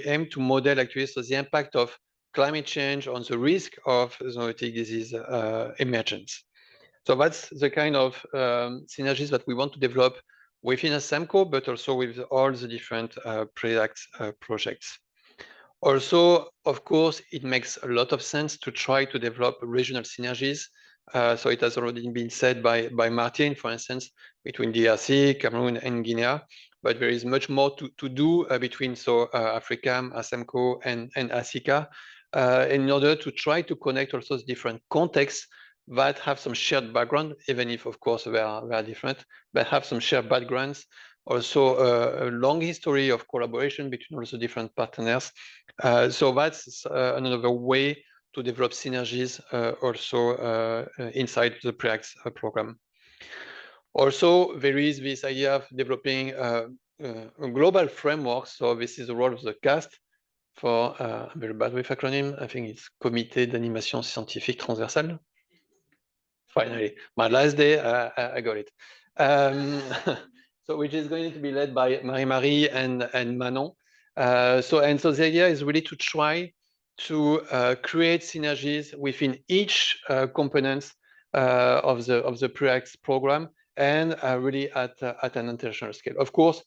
aim to model actually the impact of climate change on the risk of zoonotic disease emergence. So that's the kind of synergies that we want to develop within ASAMCO, but also with all the different PREACTS projects. Also, of course, it makes a lot of sense to try to develop regional synergies. So it has already been said by Martin, for instance, between DRC, Cameroon, and Guinea. But there is much more to do between Africa, ASAMCO, and ASICA in order to try to connect also the different contexts that have some shared background, even if, of course, they are different, but have some shared backgrounds. Also, a long history of collaboration between also different partners. So that's another way to develop synergies also inside the PREACTS program. Also, there is this idea of developing a global framework. So this is the role of the CAST for, I'm very bad with acronym, I think it's Comité d'Animation Scientifique Transversale. Finally, my last day, I got it. So which is going to be led by Marie-Marie and Manon. So the idea is really to try to create synergies within each component of the PREACTS program, and really at an international scale. Of course,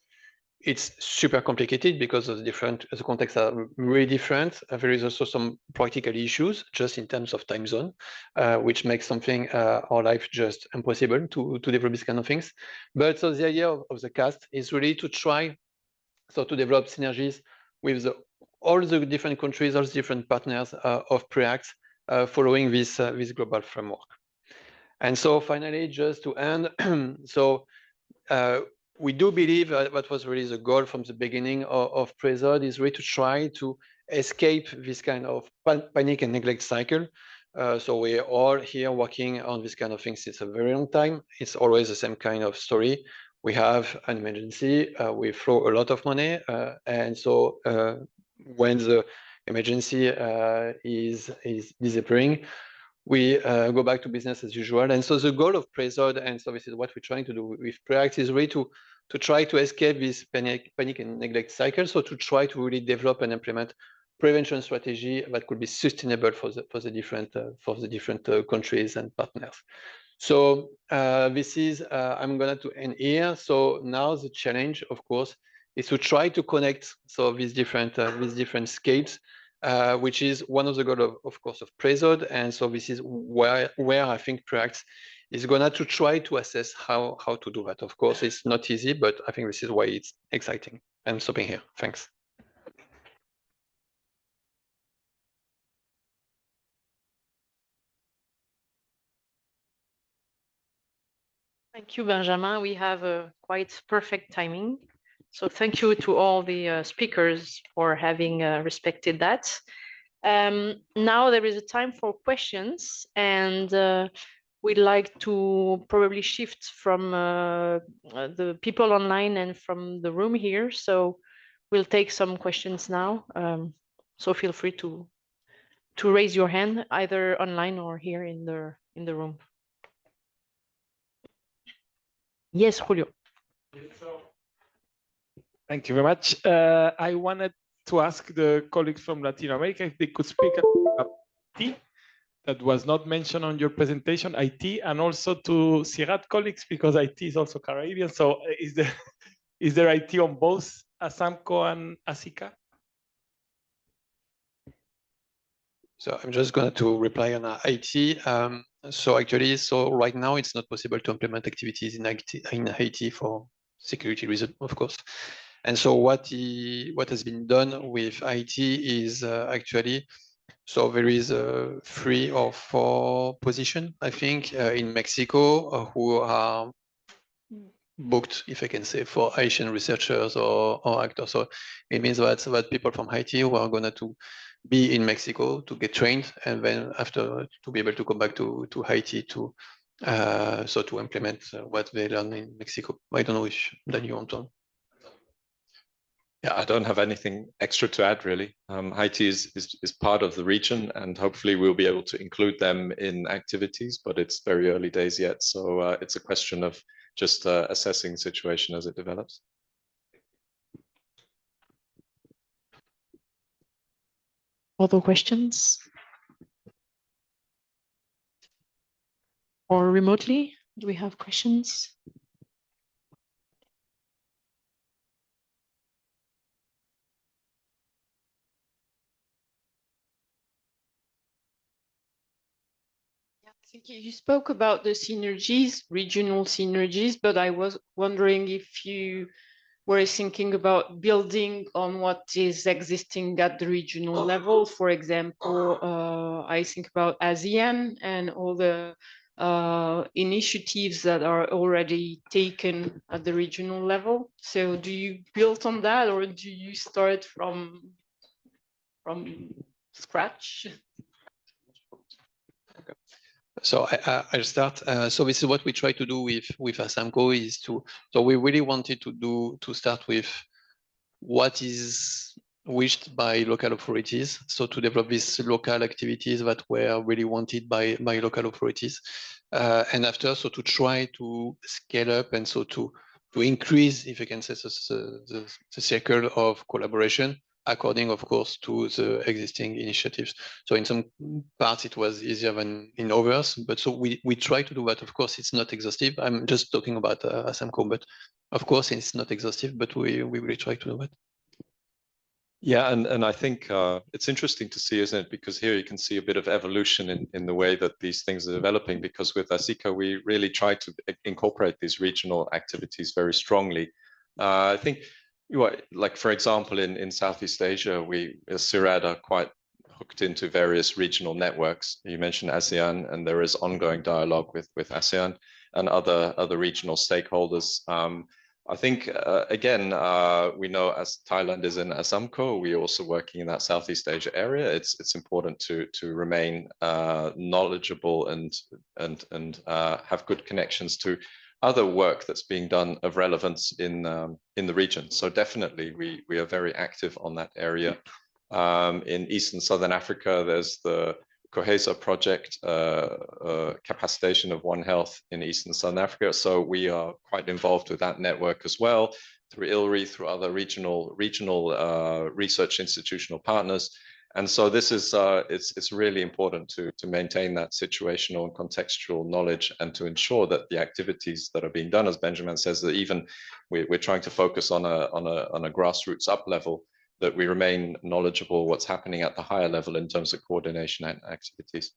it's super complicated because of the contexts are really different. There is also some practical issues just in terms of time zone, which makes something our life just impossible to develop these kind of things. But so the idea of the cast is really to try to develop synergies with all the different countries, all the different partners of PREACTS, following this global framework. And so finally, just to end, so we do believe what was really the goal from the beginning of PREZODE is really to try to escape this kind of panic and neglect cycle. So we're all here working on this kind of things since a very long time. It's always the same kind of story. We have an emergency, we throw a lot of money, and so when the emergency is disappearing, we go back to business as usual. And so the goal of PREZODE, and so this is what we're trying to do with PREACTS, is really to try to escape this panic and neglect cycle. So to try to really develop and implement prevention strategy that could be sustainable for the different countries and partners. So this is I'm going to end here. So now the challenge, of course, is to try to connect these different scales. Which is one of the goals, of course, of PREZODE. And so this is where I think PREACTS is going to try to assess how to do that. Of course, it's not easy, but I think this is why it's exciting. I'm stopping here. Thanks. Thank you, Benjamin. We have a quite perfect timing. So thank you to all the speakers for having respected that. Now there is a time for questions, and we'd like to probably shift from the people online and from the room here. So we'll take some questions now. So feel free to raise your hand either online or here in the room. Yes, Julio. Thank you very much. I wanted to ask the colleagues from Latin America if they could speak about IT that was not mentioned on your presentation, IT, and also to CIRAD colleagues, because IT is also Caribbean. So is there IT on both ASAMCO and ASICA? So I'm just going to reply on IT. So actually, right now it's not possible to implement activities in Haiti for security reasons, of course. And so what has been done with IT is actually, so there is 3 or 4 positions, I think, in Mexico who are booked, if I can say, for Haitian researchers or actors. So it means that people from Haiti who are going to be in Mexico to get trained, and then after to be able to come back to Haiti to implement what they learn in Mexico. I don't know if then you want to. Yeah, I don't have anything extra to add, really. Haiti is part of the region, and hopefully we'll be able to include them in activities, but it's very early days yet. So it's a question of just assessing the situation as it develops. Other questions? Or remotely, do we have questions? I think you spoke about the synergies, regional synergies, but I was wondering if you were thinking about building on what is existing at the regional level. For example, I think about ASEAN and all the initiatives that are already taken at the regional level. So do you build on that, or do you start from scratch? So I'll start. So this is what we try to do with ASAMCO, is so we really wanted to start with what is wished by local authorities. So to develop these local activities that were really wanted by local authorities. And after, so to try to scale up, and so to increase, if you can say, the circle of collaboration according, of course, to the existing initiatives. So in some parts, it was easier than in others, but so we try to do that. Of course, it's not exhaustive. I'm just talking about ASAMCO, but of course, it's not exhaustive, but we really try to do that. Yeah, and I think it's interesting to see, isn't it? Because here you can see a bit of evolution in the way that these things are developing, because with ASICA, we really try to incorporate these regional activities very strongly. I think, like, for example, in Southeast Asia, we as CIRAD are quite hooked into various regional networks. You mentioned ASEAN, and there is ongoing dialogue with ASEAN and other regional stakeholders. I think, again, we know as Thailand is in ASAMCO, we're also working in that Southeast Asia area. It's important to remain knowledgeable and have good connections to other work that's being done of relevance in the region. So definitely, we are very active on that area. In East and Southern Africa, there's the COHESA project, capacitation of One Health in East and Southern Africa. So we are quite involved with that network as well, through ILRI, through other regional research institutional partners. And so this is, it's really important to maintain that situational and contextual knowledge, and to ensure that the activities that are being done, as Benjamin says, that even we're trying to focus on a grassroots up level, that we remain knowledgeable what's happening at the higher level in terms of coordination and activities.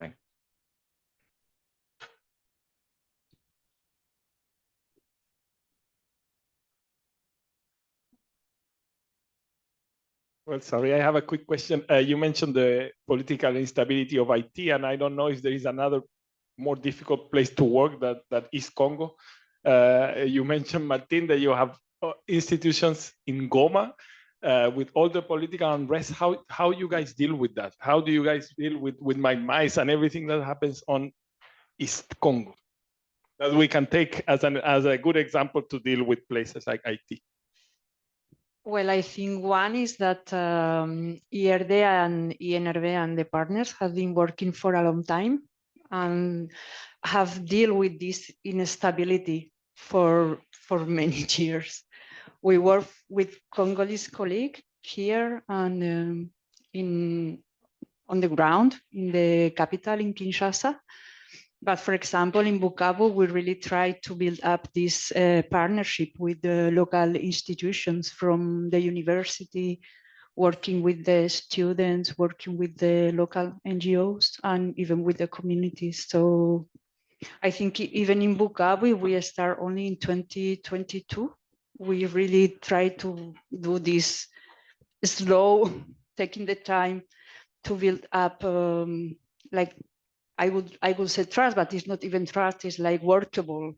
Thanks. Well, sorry, I have a quick question. You mentioned the political instability of IT, and I don't know if there is another more difficult place to work that is Congo. You mentioned, Martin, that you have institutions in Goma. With all the political unrest, how you guys deal with that? How do you guys deal with my mice and everything that happens on East Congo, that we can take as a good example to deal with places like IT? Well, I think one is that IRD and INRB and the partners have been working for a long time and have dealt with this instability for many years. We work with Congolese colleagues here and on the ground in the capital in Kinshasa. But for example, in Bukavu, we really try to build up this partnership with the local institutions from the university, working with the students, working with the local NGOs, and even with the communities. So I think even in Bukavu, we start only in 2022. We really try to do this slow, taking the time to build up, like I would say trust, but it's not even trust, it's like workable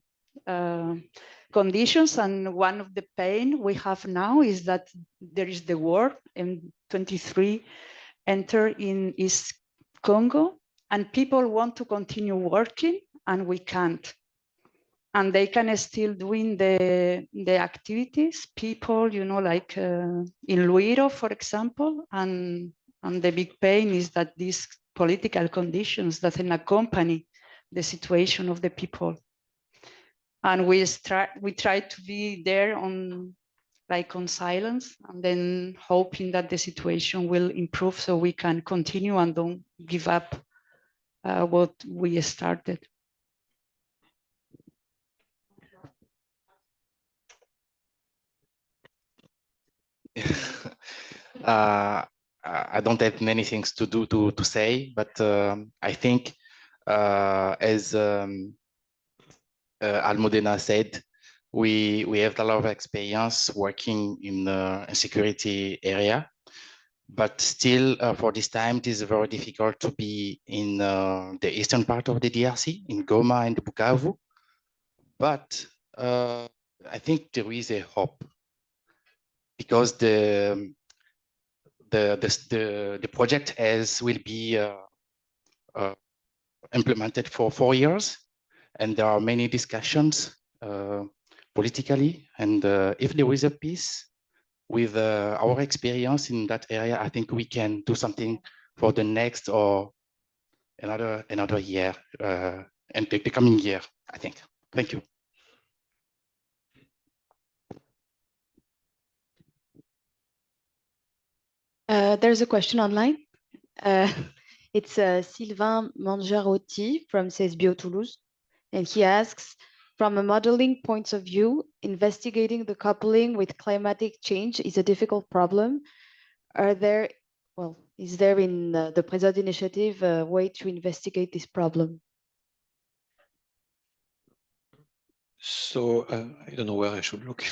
conditions. And one of the pain we have now is that there is the war, and 23 enter in East Congo, and people want to continue working and we can't. And they can still doing the activities, people, you know, like in Luiro, for example, and the big pain is that these political conditions doesn't accompany the situation of the people. And we try to be there on silence, and then hoping that the situation will improve so we can continue and don't give up what we started. I don't have many things to say, but I think as Almudena said, we have a lot of experience working in the security area, but still for this time it is very difficult to be in the eastern part of the DRC, in Goma and Bukavu. But I think there is a hope, because the project will be implemented for 4 years, and there are many discussions politically. And if there is a peace with our experience in that area, I think we can do something for the next or another year and the coming year, I think. Thank you. There's a question online. It's Sylvain Mangiarotti from CSBO Toulouse, and he asks, from a modeling point of view, investigating the coupling with climatic change is a difficult problem. Is there in the PREZODE initiative a way to investigate this problem? So I don't know where I should look.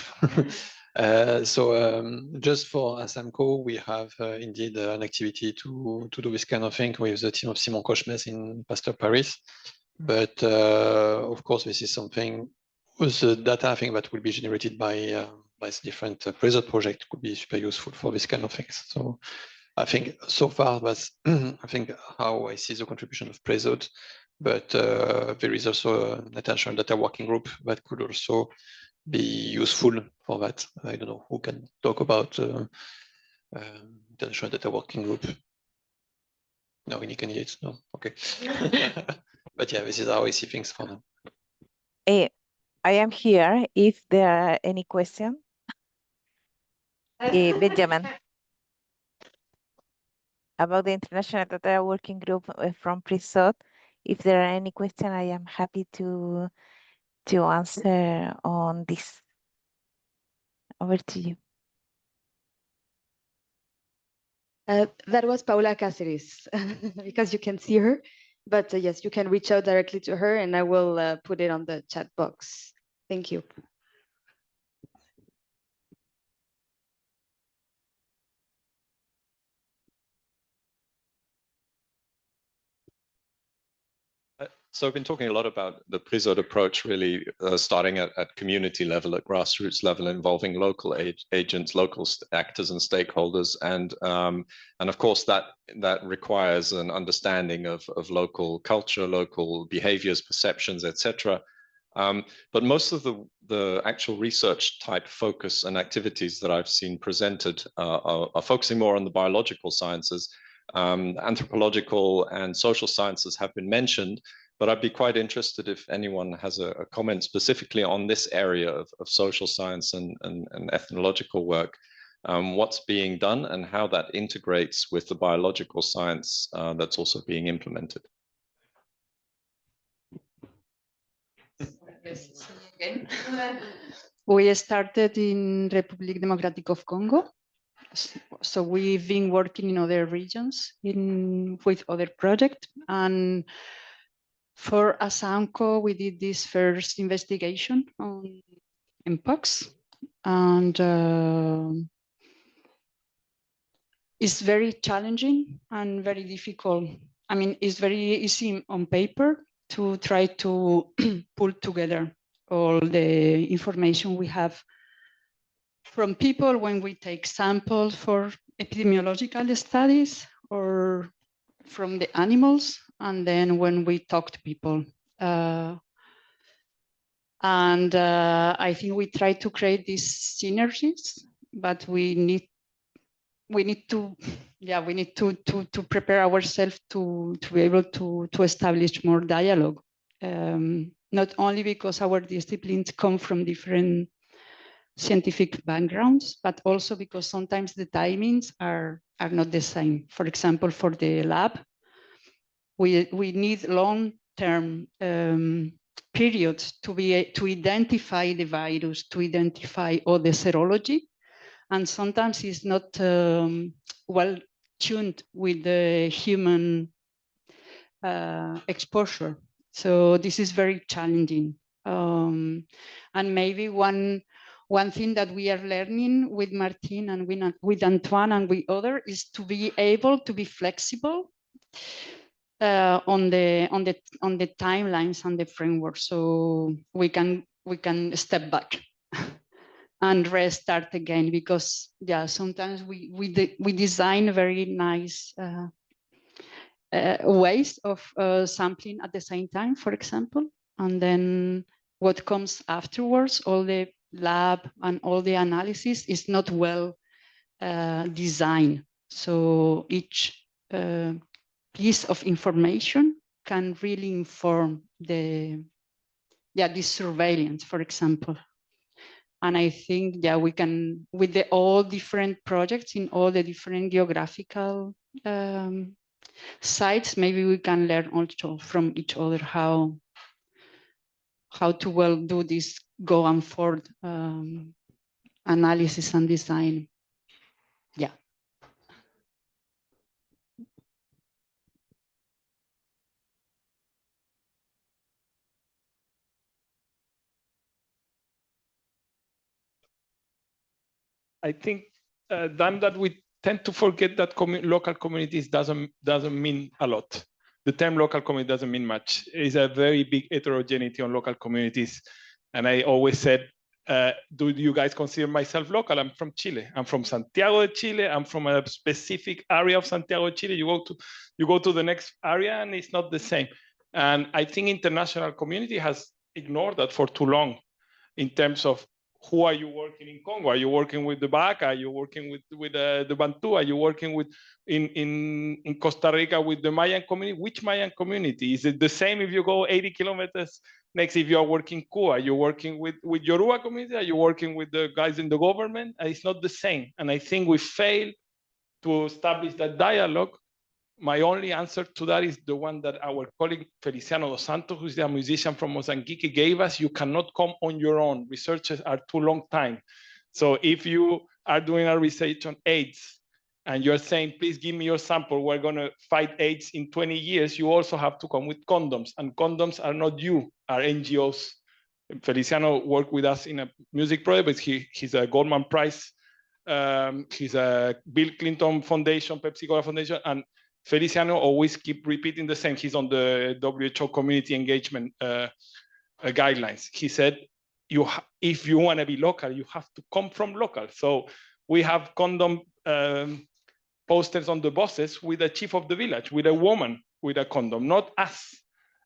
Just for ASAMCO, we have indeed an activity to do this kind of thing with the team of Simon Cochmes in Pasteur Paris. But of course, this is something with the data I think that will be generated by different PREZODE project could be super useful for this kind of things. So I think so far that's I think how I see the contribution of PREZODE. But there is also an international data working group that could also be useful for that. I don't know who can talk about international data working group. No, any candidates? No, okay. But yeah, this is how I see things for now. I am here if there are any questions. Benjamin. About the International Data Working Group from PREZODE. If there are any questions, I am happy to answer on this. Over to you. That was Paula Cáceres, because you can see her. But yes, you can reach out directly to her, and I will put it on the chat box. Thank you. So I've been talking a lot about the PREZODE approach, really starting at community level, at grassroots level, involving local agents, local actors and stakeholders. And of course, that requires an understanding of local culture, local behaviors, perceptions, etc. But most of the actual research type focus and activities that I've seen presented are focusing more on the biological sciences. Anthropological and social sciences have been mentioned, but I'd be quite interested if anyone has a comment specifically on this area of social science and ethnological work, what's being done and how that integrates with the biological science that's also being implemented. We started in Republic Democratic of Congo. So we've been working in other regions with other projects. And for ASAMCO, we did this first investigation on mpox. And it's very challenging and very difficult. I mean, it's very easy on paper to try to pull together all the information we have from people when we take samples for epidemiological studies or from the animals, and then when we talk to people. I think we try to create these synergies, but we need to prepare ourselves to be able to establish more dialogue. Not only because our disciplines come from different scientific backgrounds, but also because sometimes the timings are not the same. For example, for the lab, we need long-term periods to identify the virus, to identify all the serology, and sometimes it's not well tuned with the human exposure. So this is very challenging. And maybe one thing that we are learning with Martin and with Antoine and with others is to be able to be flexible on the timelines and the framework, so we can step back and restart again, because sometimes we design very nice ways of sampling at the same time, for example, and then what comes afterwards, all the lab and all the analysis is not well designed. So each piece of information can really inform this surveillance, for example. And I think, yeah, we can, with the all different projects in all the different geographical sites, maybe we can learn also from each other how to well do this go and forth analysis and design. Yeah. I think, Dan, that we tend to forget that local communities doesn't mean a lot. The term local community doesn't mean much. It's a very big heterogeneity on local communities. And I always said, do you guys consider myself local? I'm from Chile. I'm from Santiago de Chile. I'm from a specific area of Santiago de Chile. You go to the next area and it's not the same. And I think international community has ignored that for too long in terms of who are you working in Congo? Are you working with the Baka? Are you working with the Bantu? Are you working with in Costa Rica with the Mayan community? Which Mayan community? Is it the same if you go 80 kilometers next if you are working Kua? Are you working with Yoruba community? Are you working with the guys in the government? It's not the same. And I think we failed to establish that dialogue. My only answer to that is the one that our colleague Feliciano dos Santos, who's a musician from Mozambique, gave us. You cannot come on your own. Researchers are too long time. So if you are doing a research on AIDS and you're saying, please give me your sample, we're going to fight AIDS in 20 years, you also have to come with condoms. And condoms are not you, are NGOs. Feliciano worked with us in a music project, but he's a Goldman Prize. He's a Bill Clinton Foundation, Pepsi Cola Foundation, and Feliciano always keep repeating the same. He's on the WHO community engagement guidelines. He said, if you want to be local, you have to come from local. So we have condom posters on the buses with a chief of the village, with a woman with a condom, not us.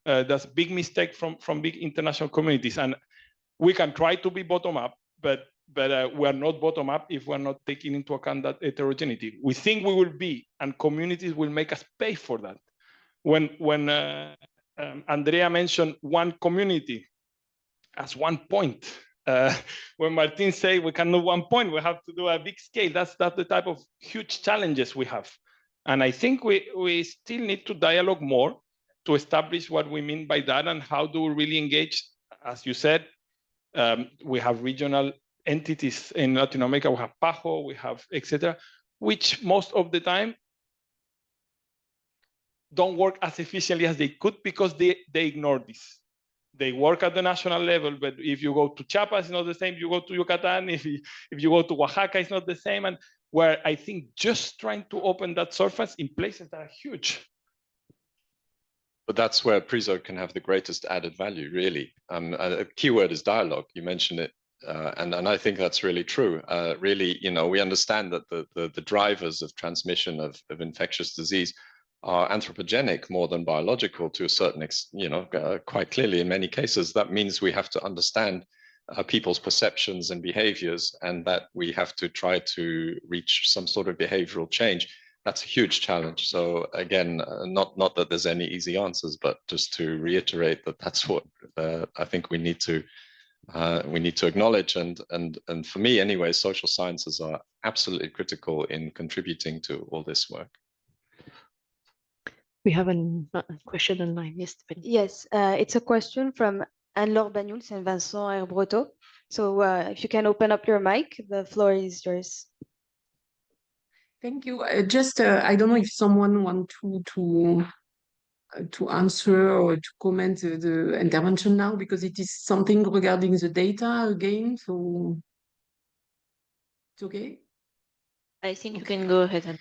That's a big mistake from big international communities. And we can try to be bottom up, but we are not bottom up if we're not taking into account that heterogeneity. We think we will be, and communities will make us pay for that. When Andrea mentioned one community as 1 point, when Martin say we can do 1 point, we have to do a big scale. That's the type of huge challenges we have. And I think we still need to dialogue more to establish what we mean by that and how do we really engage. As you said, we have regional entities in Latin America, we have PAHO, we have etc., which most of the time don't work as efficiently as they could because they ignore this. They work at the national level, but if you go to Chiapas, it's not the same. You go to Yucatan, if you go to Oaxaca, it's not the same. And where I think just trying to open that surface in places that are huge. But that's where PREZODE can have the greatest added value, really. A keyword is dialogue. You mentioned it. And I think that's really true. Really, we understand that the drivers of transmission of infectious disease are anthropogenic more than biological to a certain extent, quite clearly in many cases. That means we have to understand people's perceptions and behaviors, and that we have to try to reach some sort of behavioral change. That's a huge challenge. So again, not that there's any easy answers, but just to reiterate that that's what I think we need to acknowledge, and for me anyway, social sciences are absolutely critical in contributing to all this work. We have a question on my list. Yes, it's a question from Anne-Laure Bagnoul and Vincent Herbretot. So if you can open up your mic, the floor is yours. Thank you. I don't know if someone wants to answer or to comment the intervention now, because it is something regarding the data again. So it's okay. I think you can go ahead.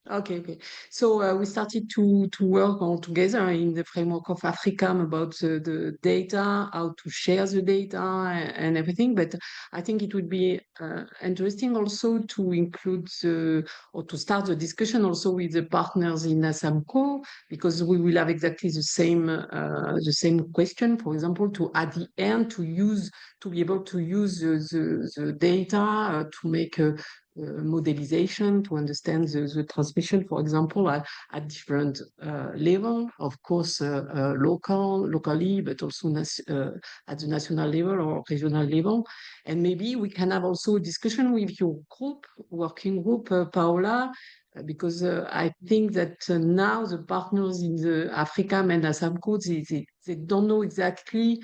Okay. So we started to work all together in the framework of AFRICAM about the data, how to share the data and everything. But I think it would be interesting also to include or to start the discussion also with the partners in ASAMCO, because we will have exactly the same question, for example, to at the end to be able to use the data to make modelization to understand the transmission, for example, at different level, of course, locally, but also at the national level or regional level. And maybe we can have also a discussion with your group, working group, Paola, because I think that now the partners in the AFRICAM and ASAMCO, they don't know exactly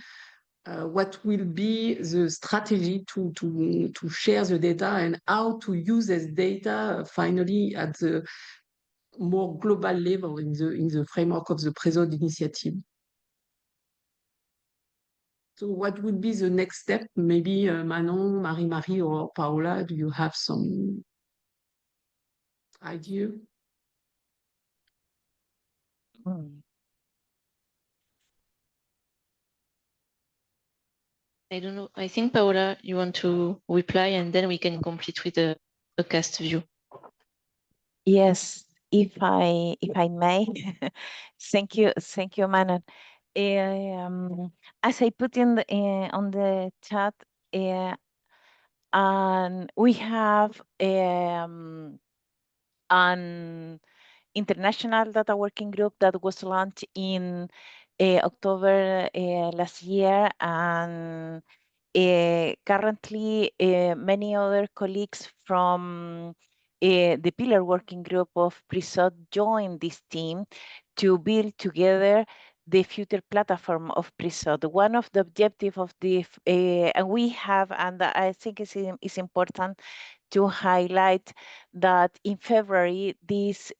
what will be the strategy to share the data and how to use this data finally at the more global level in the framework of the PREZODE initiative. So what would be the next step? Maybe Manon, Marie-Marie, or Paola, do you have some idea? I don't know. I think, Paola, you want to reply and then we can complete with a cast view. Yes, if I may. Thank you, Manon. As I put in on the chat, and we have an international data working group that was launched in October last year, and currently many other colleagues from the pillar working group of PREZODE joined this team to build together the future platform of PREZODE. One of the objectives of the, and we have, and I think it's important to highlight that in February, this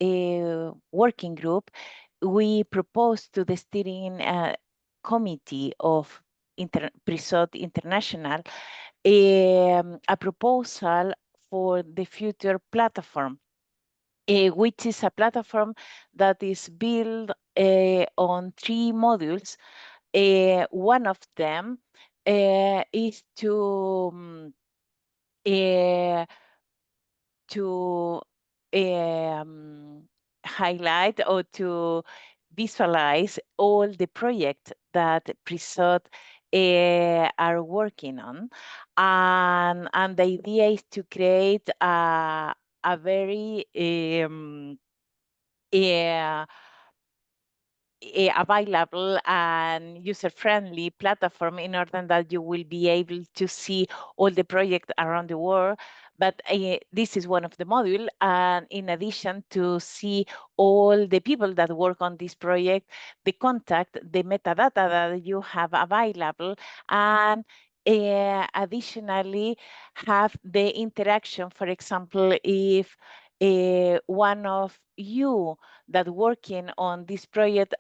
working group, we proposed to the steering committee of PREZODE International a proposal for the future platform, which is a platform that is built on 3 modules. One of them is to highlight or to visualize all the projects that PREZODE are working on. And the idea is to create a very available and user-friendly platform in order that you will be able to see all the projects around the world. But this is one of the modules, and in addition to see all the people that work on this project, the contact, the metadata that you have available, and additionally have the interaction. For example, if one of you that working on this project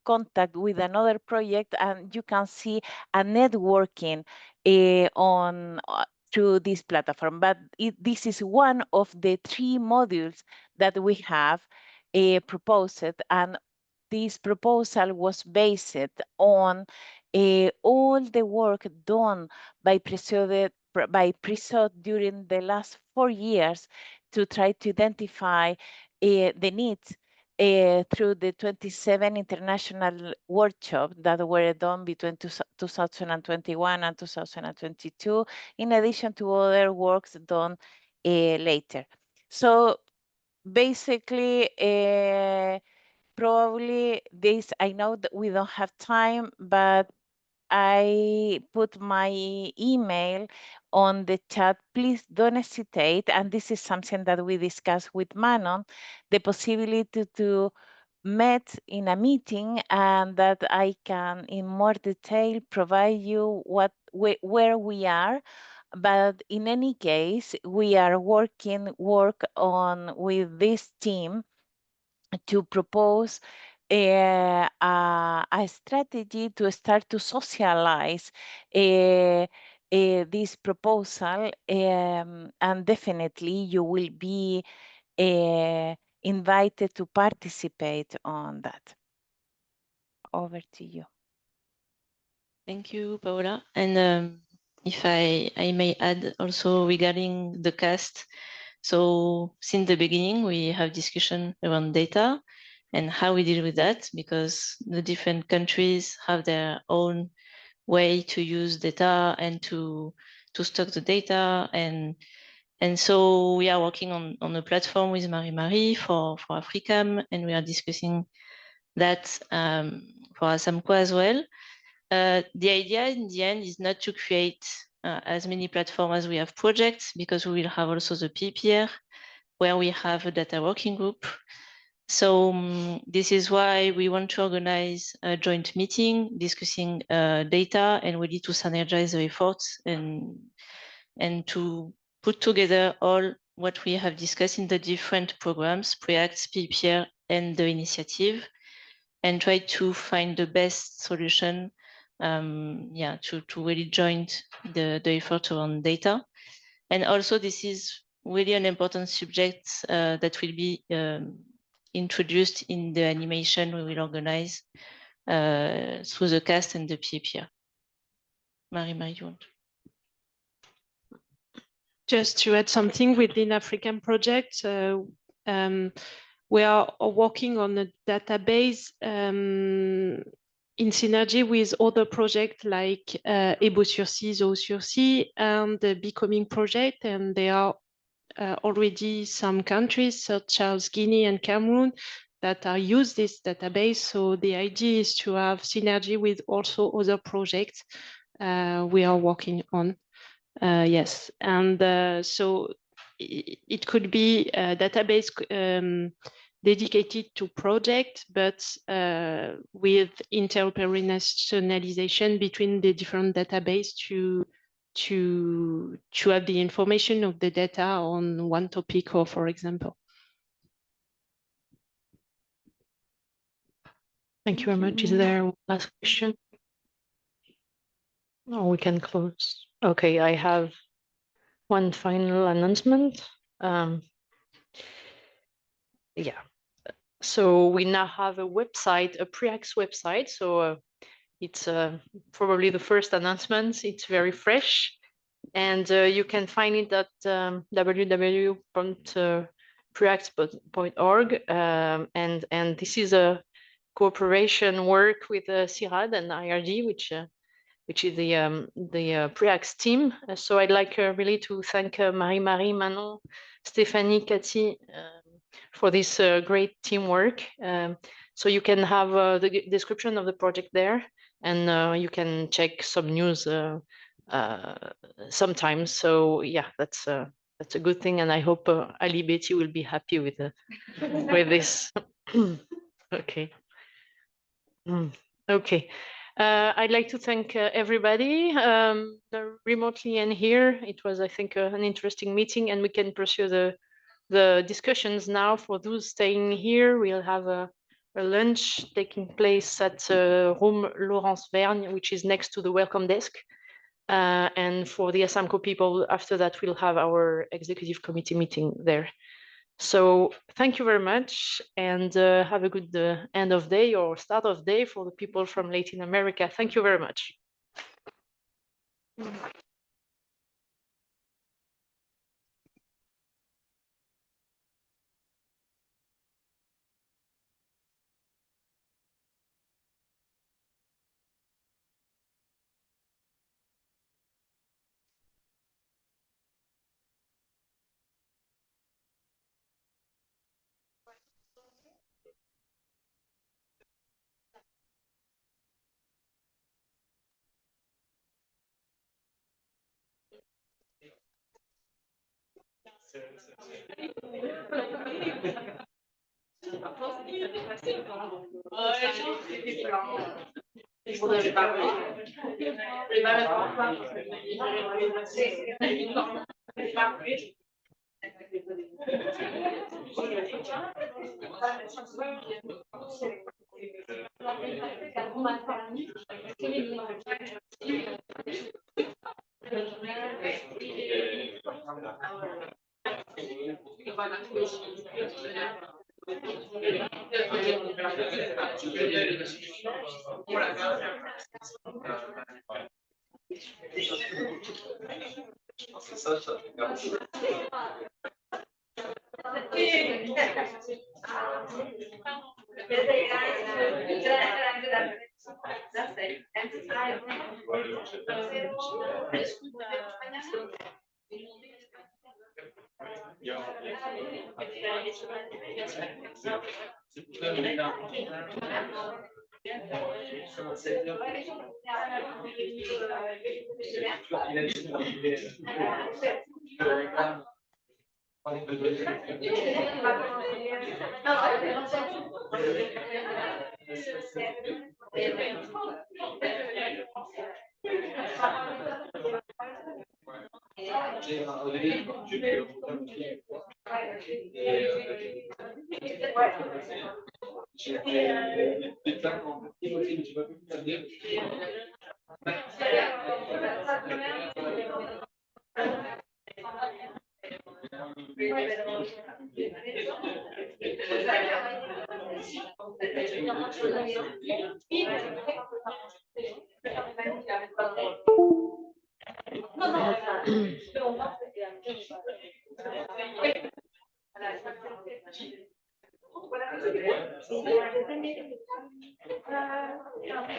contact with another project, and you can see a networking on through this platform. But this is one of the 3 modules that we have proposed, and this proposal was based on all the work done by PREZODE during the last 4 years to try to identify the needs through the 27 international workshops that were done between 2021 and 2022, in addition to other works done later. So basically, probably this, I know that we don't have time, but I put my email on the chat. Please don't hesitate. And this is something that we discussed with Manon, the possibility to meet in a meeting, and that I can in more detail provide you where we are. But in any case, we are work on with this team to propose a strategy to start to socialize this proposal, and definitely you will be invited to participate on that. Over to you. Thank you, Paola. And if I may add also regarding the cast. So since the beginning, we have discussion around data and how we deal with that, because the different countries have their own way to use data and to stock the data. And And so we are working on a platform with Marie for Africam, and we are discussing that for ASAMCO as well. The idea in the end is not to create as many platforms as we have projects, because we will have also the PPR, where we have a data working group. So this is why we want to organize a joint meeting discussing data and really to synergize the efforts and to put together all what we have discussed in the different programs, PREACTS, PPR, and the initiative, and try to find the best solution to really join the effort around data. And also this is really an important subject that will be introduced in the animation we will organize through the cast and the PPR. Marie, you want? Just to add something within African project, we are working on a database in synergy with other projects like Ebo-sur-C, Zoo-sur-C, and the Becoming project. And there are already some countries such as Guinea and Cameroon that are use this database. So the idea is to have synergy with also other projects we are working on. Yes, and so it could be a database dedicated to project, but with interoperationalization between the different database to have the information of the data on one topic, or for example. Thank you very much. Is there one last question? No, we can close. Okay, I have one final announcement. Yeah, so we now have a website, a PREACTS website. So it's probably the first announcement. It's very fresh, and you can find it at www.preacts.org. And this is a cooperation work with CIRAD and IRD, which is the PREACTS team. So I'd like really to thank Marie, Manon, Stéphanie, Cathy for this great teamwork. So you can have the description of the project there, and you can check some news sometimes. So yeah, that's a good thing, and I hope Ali Betty will be happy with this. Okay. Okay. I'd like to thank everybody remotely and here. It was, I think, an interesting meeting, and we can pursue the discussions now. For those staying here, we'll have a lunch taking place at room Laurence Vergne, which is next to the welcome desk. And for the ASAMCO people, after that, we'll have our executive committee meeting there. So thank you very much, and have a good end of day or start of day for the people from Latin America. Thank you very much.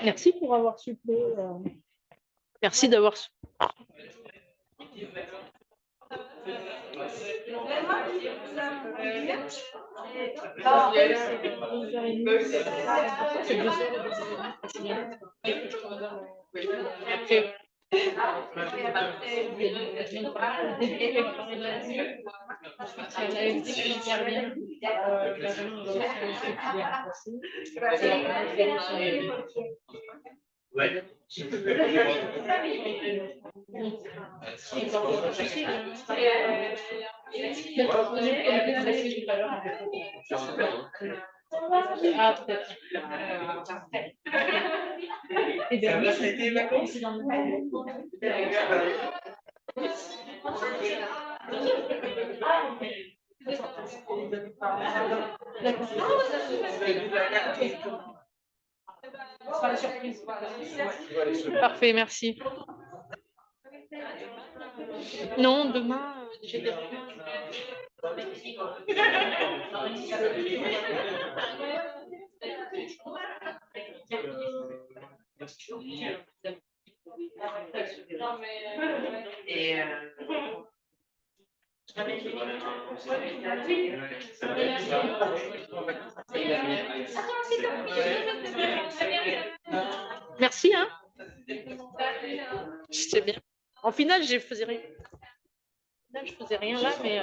Merci pour avoir suppléé. Merci d'avoir. Parfait, merci. Non, demain, j'ai des réunions. Merci, hein. C'est bien. En finale, je faisais rien. Je faisais rien là, mais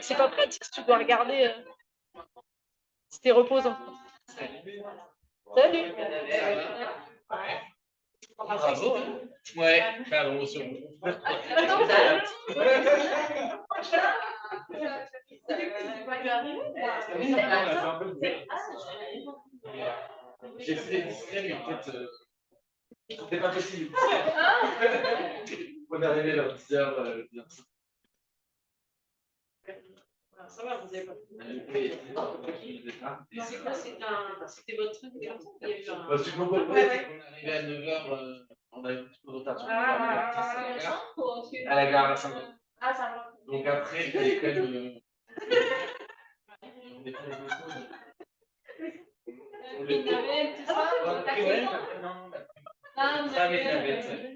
c'est pas pratique. Tu dois regarder. C'était reposant. Salut. Bravo. Ouais, pardon, sur j'ai fait discret, mais peut-être c'était pas possible. On est arrivé à 10h. Ça va, vous avez pas. C'était votre truc. Parce que pourquoi on est arrivé à 9h, on a eu un petit peu de retard sur à la gare à Saint-Denis. Donc après, il fallait quand même. On est pas les choses. Une navette, tout ça. Ouais, non, pas avec navette.